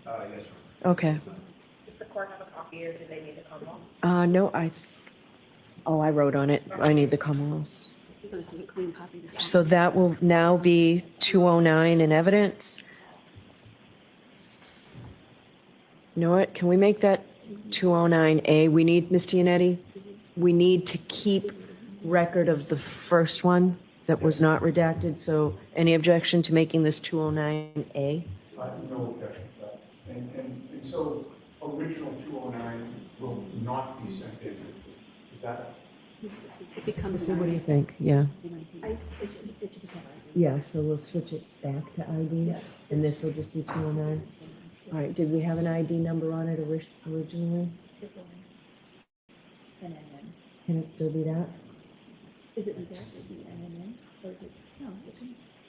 sir. Okay. Does the court have a copy or do they need the Commonwealth? No, I wrote on it. I need the Commonwealths. So this is a clean copy. This one. So that will now be 209 in evidence. You know what, can we make that 209A? We need, Ms. Giannetti, we need to keep record of the first one that was not redacted. So any objection to making this 209A? No objection to that. And so original 209 will not be sent in. Is that? It becomes. What do you think? Yeah. Yeah, so we'll switch it back to ID, and this will just be 209. All right, did we have an ID number on it originally? Can it still be that? Is it redacted, the NNN, or is it, no,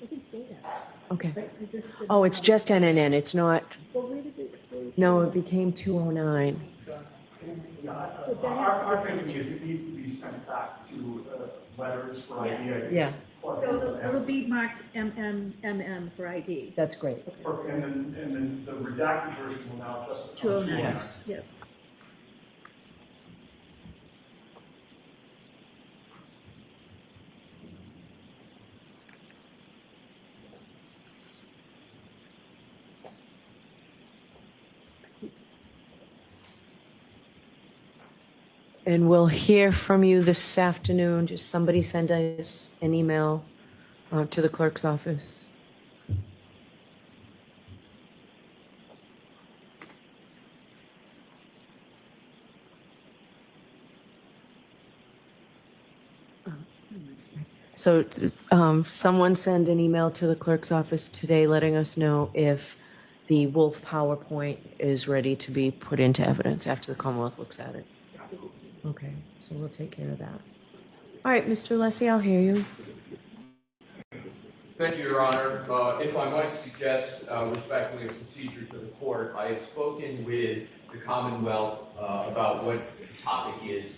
it can say that. Okay. But is this the- Oh, it's just NNN, it's not, Well, where did it? no, it became 209. Yeah, So that has to our be- thinking is it needs to be sent back to letters for ID. I guess. Yeah. So it'll be marked MM for ID. That's great. Perfect. And then the redacted version will now just. 209. Yes. Yep. And we'll hear from you this afternoon. Just somebody send us an email to the clerk's office. So someone send an email to the clerk's office today letting us know if the Wolf PowerPoint is ready to be put into evidence after the Commonwealth looks at it. Okay, so we'll take care of that. All right, Mr. Lessie, I'll hear you. Thank you, Your Honor. If I might suggest respectfully a procedure to the court, I have spoken with the Commonwealth about what the topic is.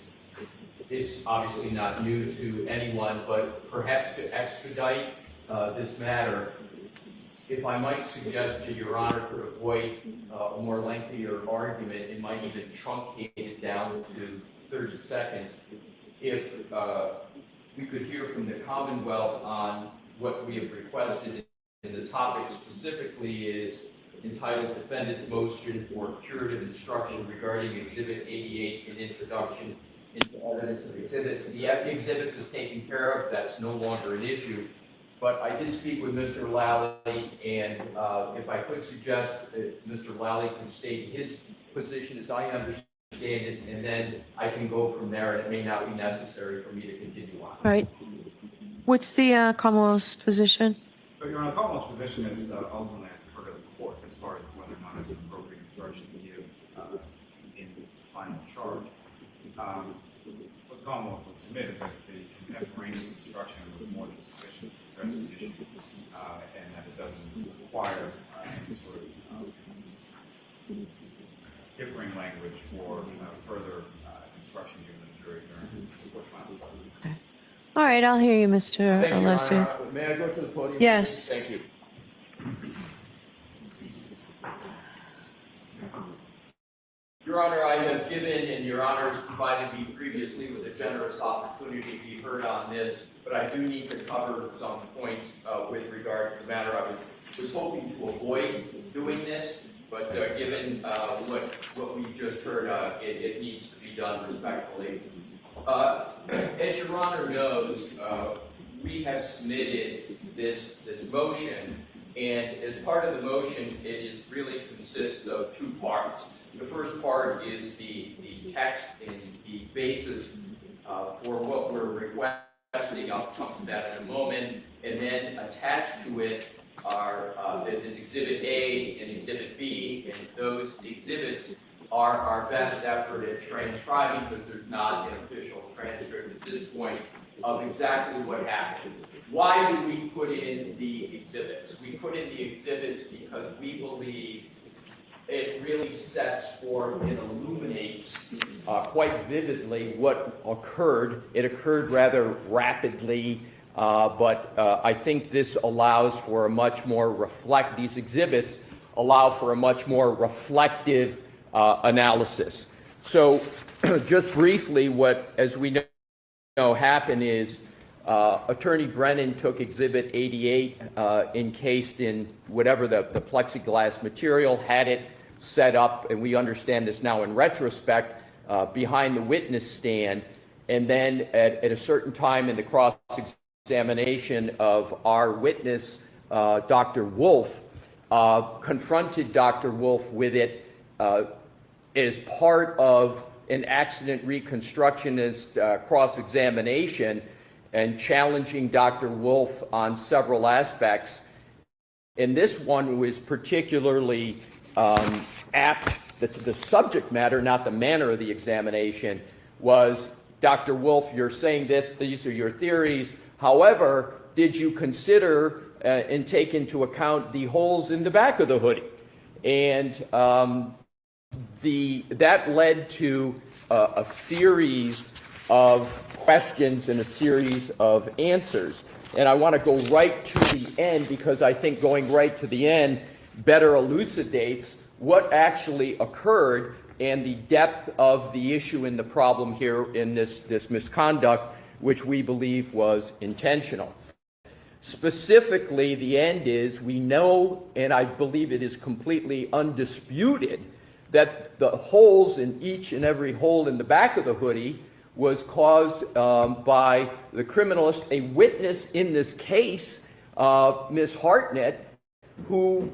It's obviously not new to anyone, but perhaps to expedite this matter, if I might suggest to Your Honor to avoid a more lengthier argument, it might even truncate it down to 30 seconds. If we could hear from the Commonwealth on what we have requested, and the topic specifically is entitled Defendant's Motion for Curative Instruction regarding Exhibit 88 and Introduction into Evidence of Exhibits. The exhibits is taken care of, that's no longer an issue. But I did speak with Mr. Lally, and if I could suggest that Mr. Lally could state his position as I understand it, and then I can go from there, and it may not be necessary for me to continue on. All right. What's the Commonwealth's position? So, Your Honor, Commonwealth's position is ultimately for the court as far as whether or not it's an appropriate instruction to give in the final charge. What the Commonwealth will submit is that the contemporaneous instruction was more than sufficient to address the issue, and that it doesn't require any sort of differing language or further instruction given to the jury during the court's final charge. Okay. All right, I'll hear you, Mr. Thank you, Your Lessie. Honor. May I go to the podium? Yes. Thank you. Your Honor, I have given, and Your Honor has provided me previously with a generous opportunity to be heard on this, but I do need to cover some points with regard to the matter. I was hoping to avoid doing this, but given what we just heard, it needs to be done respectfully. As Your Honor knows, we have submitted this motion, and as part of the motion, it really consists of two parts. The first part is the text and the basis for what we're requesting. I'll come to that in a moment. And then attached to it is Exhibit A and Exhibit B, and those exhibits are our best effort at transcribing, because there's not an official transcript at this point of exactly what happened. Why do we put in the exhibits? We put in the exhibits because we believe it really sets forth and illuminates quite vividly what occurred. It occurred rather rapidly, but I think this allows for a much more these exhibits allow for a much more reflective analysis. So just briefly, what, as we know happened is Attorney Brennan took Exhibit 88 encased in whatever the plexiglass material, had it set up, and we understand this now in retrospect, behind the witness stand, and then at a certain time in the cross-examination of our witness, Dr. Wolf, confronted Dr. Wolf with it as part of an accident reconstructionist cross-examination, and challenging Dr. Wolf on several aspects. And this one was particularly apt, the subject matter, not the manner of the examination, was, Dr. Wolf, you're saying this, these are your theories. However, did you consider and take into account the holes in the back of the hoodie? And that led to a series of questions and a series of answers. And I want to go right to the end, because I think going right to the end better elucidates what actually occurred and the depth of the issue and the problem here in this misconduct, which we believe was intentional. Specifically, the end is, we know, and I believe it is completely undisputed, that the holes in each and every hole in the back of the hoodie was caused by the criminalist, a witness in this case, Ms. Hartnett, who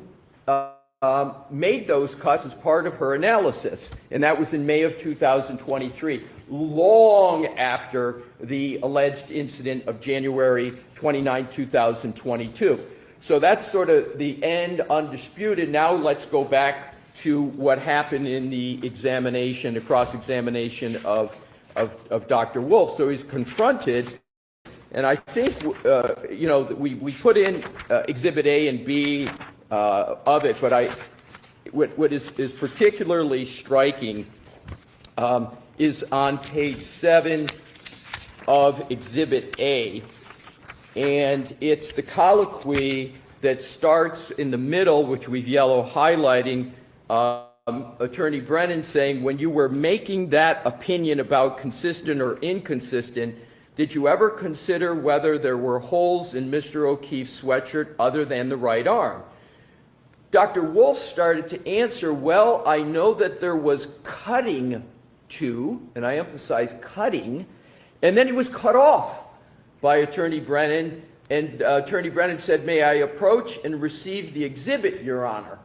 made those cuts as part of her analysis. And that was in May of 2023, long after the alleged incident of January 29, 2022. So that's sort of the end, undisputed. Now let's go back to what happened in the examination, the cross-examination of of Dr. Wolf. So he's confronted, and I think, we put in Exhibit A and B of it, but what is particularly striking is on page 7 of Exhibit A, and it's the colloquy that starts in the middle, which we've yellow highlighting, Attorney Brennan saying, when you were making that opinion about consistent or inconsistent, did you ever consider whether there were holes in Mr. O'Keefe's sweatshirt other than the right arm? Dr. Wolf started to answer, well, I know that there was cutting to, and I emphasize cutting, and then he was cut off by Attorney Brennan, and Attorney Brennan said, may I approach and receive the exhibit, Your Honor?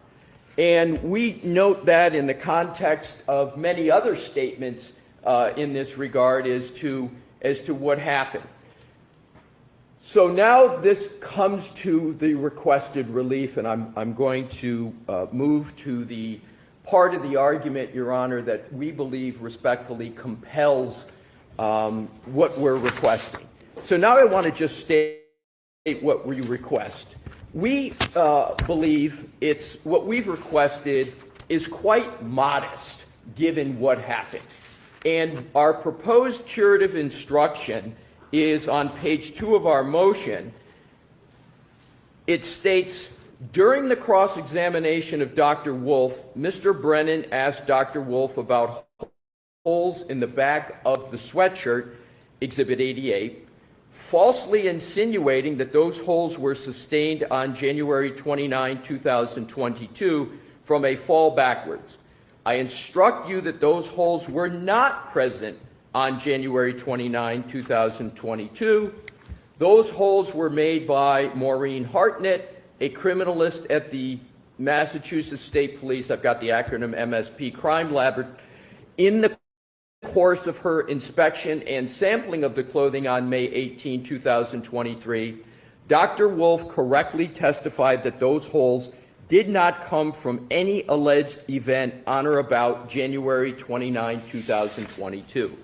And we note that in the context of many other statements in this regard as to what happened. So now this comes to the requested relief, and I'm going to move to the part of the argument, Your Honor, that we believe respectfully compels what we're requesting. So now I want to just state what we request. We believe what we've requested is quite modest given what happened. And our proposed curative instruction is on page 2 of our motion. It states, during the cross-examination of Dr. Wolf, Mr. Brennan asked Dr. Wolf about holes in the back of the sweatshirt, Exhibit 88, falsely insinuating that those holes were sustained on January 29, 2022 from a fall backwards. I instruct you that those holes were not present on January 29, 2022. Those holes were made by Maureen Hartnett, a criminalist at the Massachusetts State Police, I've got the acronym MSP, Crime Lab, in the course of her inspection and sampling of the clothing on May 18, 2023. Dr. Wolf correctly testified that those holes did not come from any alleged event on or about January 29, 2022.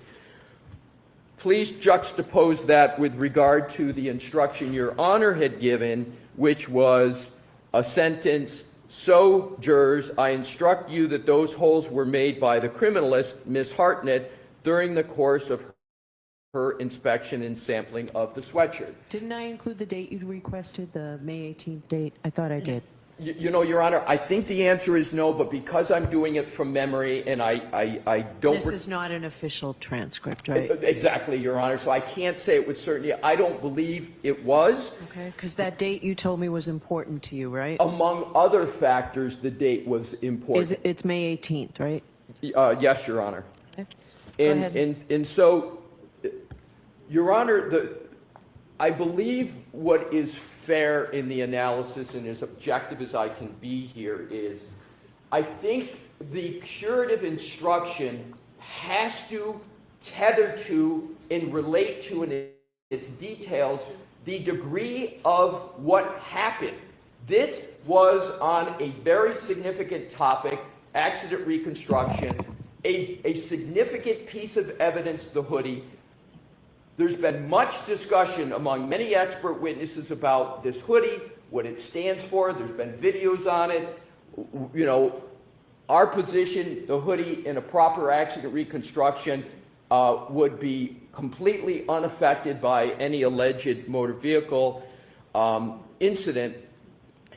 Please juxtapose that with regard to the instruction Your Honor had given, which was a sentence, so, jurors, I instruct you that those holes were made by the criminalist, Ms. Hartnett, during the course of her inspection and sampling of the sweatshirt. Didn't I include the date you requested, the May 18th date? I thought I did. You know, Your Honor, I think the answer is no, but because I'm doing it from memory and I don't... This is not an official transcript, right? Exactly, Your Honor, so I can't say it with certainty. I don't believe it was. Okay, because that date you told me was important to you, right? Among other factors, the date was important. It's May 18th, right? Yes, Your Honor. Okay. Go ahead. And so, Your Honor, I believe what is fair in the analysis and as objective as I can be here is, I think the curative instruction has to tether to and relate to in its details the degree of what happened. This was on a very significant topic, accident reconstruction, a significant piece of evidence, the hoodie. There's been much discussion among many expert witnesses about this hoodie, what it stands for. There's been videos on it. You know, our position, the hoodie in a proper accident reconstruction would be completely unaffected by any alleged motor vehicle incident.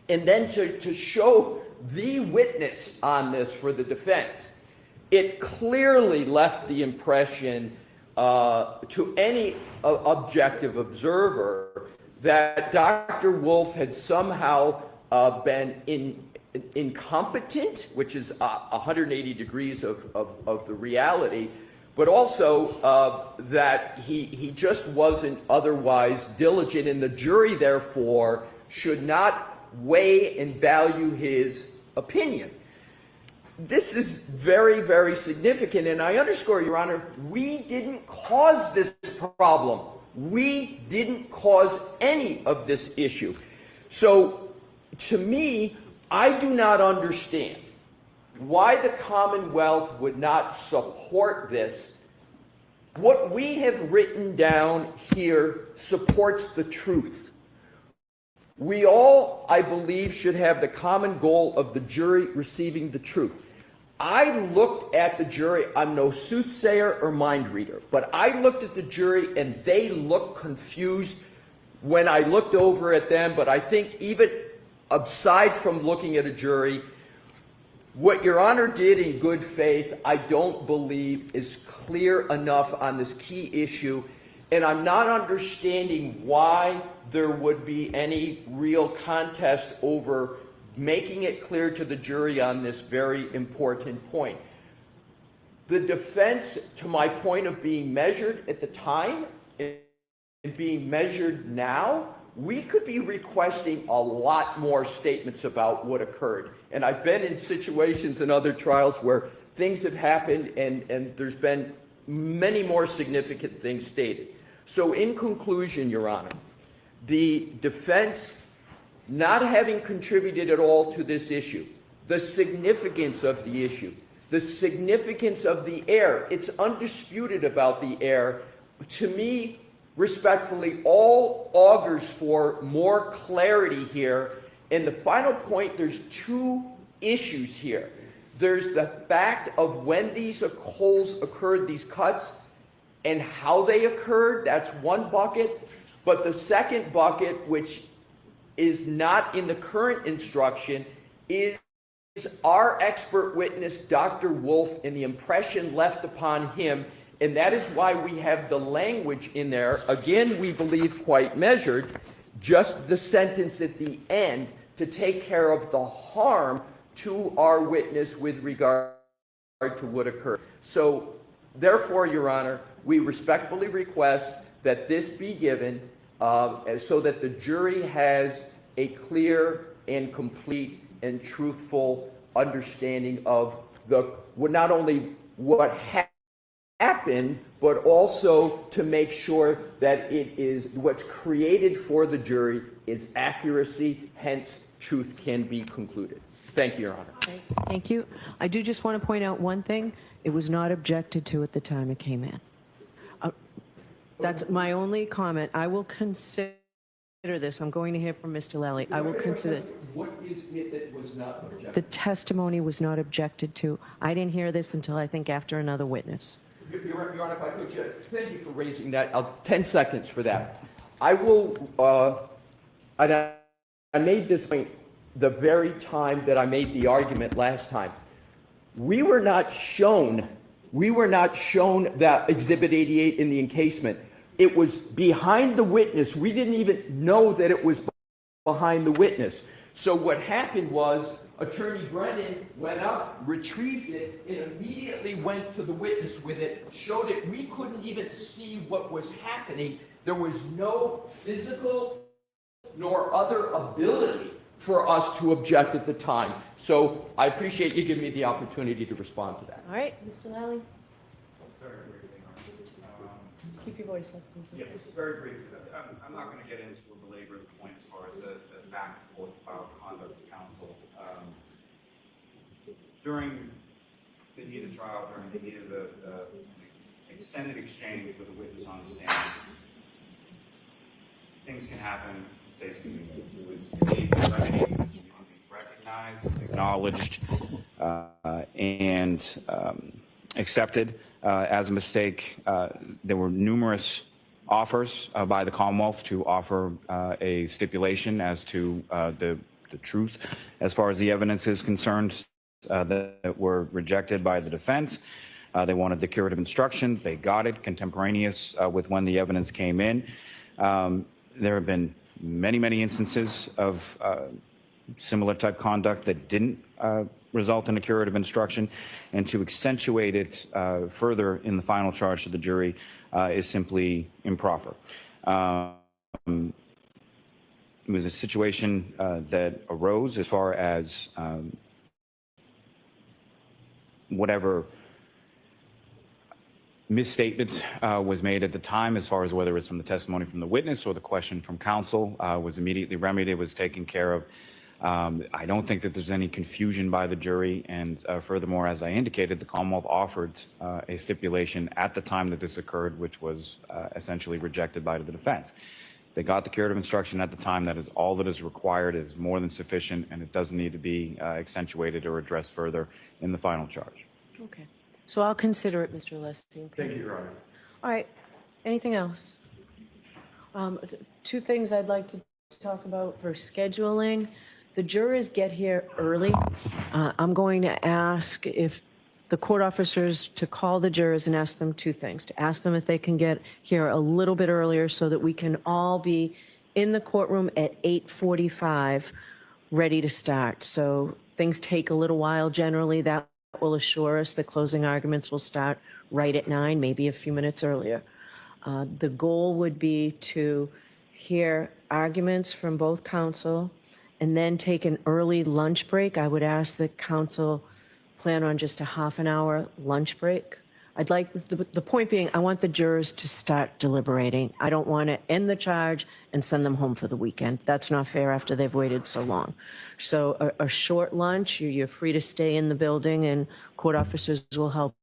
And then to show the witness on this for the defense, it clearly left the impression to any objective observer that Dr. Wolf had somehow been incompetent, which is 180 degrees of the reality, but also that he just wasn't otherwise diligent, and the jury, therefore, should not weigh and value his opinion. This is very, very significant, and I underscore, Your Honor, we didn't cause this problem. We didn't cause any of this issue. So, to me, I do not understand why the Commonwealth would not support this What we have written down here supports the truth. We all, I believe, should have the common goal of the jury receiving the truth. I looked at the jury, I'm no soothsayer or mind reader, but I looked at the jury and they looked confused when I looked over at them, but I think even aside from looking at a jury, what Your Honor did in good faith, I don't believe is clear enough on this key issue, and I'm not understanding why there would be any real contest over making it clear to the jury on this very important point. The defense, to my point of being measured at the time and being measured now, we could be requesting a lot more statements about what occurred. And I've been in situations in other trials where things have happened and there's been many more significant things stated. So in conclusion, Your Honor, the defense not having contributed at all to this issue, the significance of the issue, the significance of the error, it's undisputed about the error, to me, respectfully, all augurs for more clarity here. And the final point, there's two issues here. There's the fact of when these holes occurred, these cuts, and how they occurred. That's one bucket. But the second bucket, which is not in the current instruction, is our expert witness, Dr. Wolf, and the impression left upon him. And that is why we have the language in there, again, we believe quite measured, just the sentence at the end to take care of the harm to our witness with regard to what occurred. So, therefore, Your Honor, we respectfully request that this be given so that the jury has a clear and complete and truthful understanding of not only what happened, but also to make sure that it is what's created for the jury is accuracy, hence truth can be concluded. Thank you, Your Honor. Thank you. I do just want to point out one thing. It was not objected to at the time it came in. That's my only comment. I will consider this. I'm going to hear from Mr. Lally. I will consider this. What is it that was not objected? The testimony was not objected to. I didn't hear this until I think after another witness. Your Honor, if I could just, thank you for raising that. 10 seconds for that. I will, and I made this point the very time that I made the argument last time. We were not shown that Exhibit 88 in the encasement. It was behind the witness. We didn't even know that it was behind the witness. So what happened was Attorney Brennan went up, retrieved it, and immediately went to the witness with it, showed it. We couldn't even see what was happening. There was no physical nor other ability for us to object at the time. So I appreciate you giving me the opportunity to respond to that. All right, Mr. Lally. Very briefly, Your Honor. Keep your voice up, please. Yes, very briefly. I'm not going to get into a belabor the point as far as the back and forth about conduct of counsel. During the heat of trial, during the heat of the extended exchange with the witness on the stand, things can happen, mistakes can be made. It was recognized, acknowledged, and accepted as a mistake. There were numerous offers by the Commonwealth to offer a stipulation as to the truth as far as the evidence is concerned that were rejected by the defense. They wanted the curative instruction. They got it contemporaneous with when the evidence came in. There have been many instances of similar type conduct that didn't result in a curative instruction, and to accentuate it further in the final charge to the jury is simply improper. It was a situation that arose as far as whatever misstatement was made at the time, as far as whether it's from the testimony from the witness or the question from counsel, was immediately remedied. It was taken care of I don't think that there's any confusion by the jury, and furthermore, as I indicated, the Commonwealth offered a stipulation at the time that this occurred, which was essentially rejected by the defense. They got the curative instruction at the time. That is all that is required. It is more than sufficient, and it doesn't need to be accentuated or addressed further in the final charge. Okay. So I'll consider it, Mr. Alessi. Okay. Thank you, Your Honor. All right. Anything else? Two things I'd like to talk about for scheduling. The jurors get here early. I'm going to ask if the court officers to call the jurors and ask them two things. To ask them if they can get here a little bit earlier so that we can all be in the courtroom at 8:45, ready to start. So things take a little while generally. That will assure us the closing arguments will start right at 9, maybe a few minutes earlier. The goal would be to hear arguments from both counsel and then take an early lunch break. I would ask that counsel plan on just a half an hour lunch break. I'd like, the point being, I want the jurors to start deliberating. I don't want to end the charge and send them home for the weekend. That's not fair after they've waited so long. So a short lunch, you're free to stay in the building, and court officers will help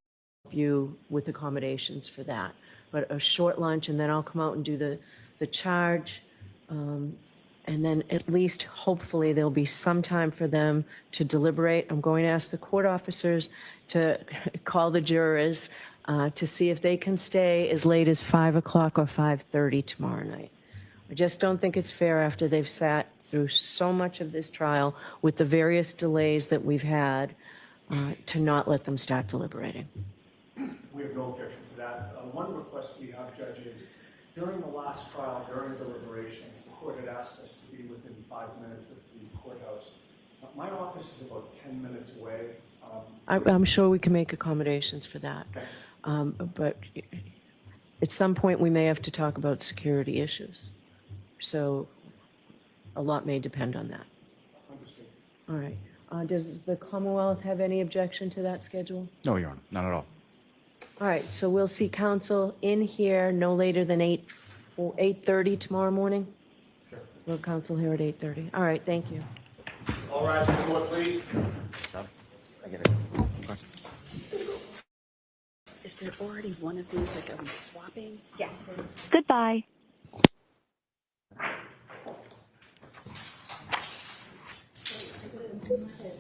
you with accommodations for that. But a short lunch, and then I'll come out and do the charge. And then at least, hopefully, there'll be some time for them to deliberate. I'm going to ask the court officers to call the jurors to see if they can stay as late as 5 o'clock or 5:30 tomorrow night. I just don't think it's fair after they've sat through so much of this trial with the various delays that we've had to not let them start deliberating. We have no objection to that. One request we have, Judge, is during the last trial, during deliberations, the court had asked us to be within 5 minutes of the courthouse. My office is about 10 minutes away. I'm sure we can make accommodations for that. But at some point, we may have to talk about security issues. So a lot may depend on that. Understood. All right. Does the Commonwealth have any objection to that schedule? No, Your Honor, not at all. All right, so we'll see counsel in here no later than 8:30 tomorrow morning? Sure. We'll counsel here at 8:30. All right, thank you. All rise for the court, please. I get it. Is there already one of these, like, are we swapping? Yes, please. Goodbye. Okay.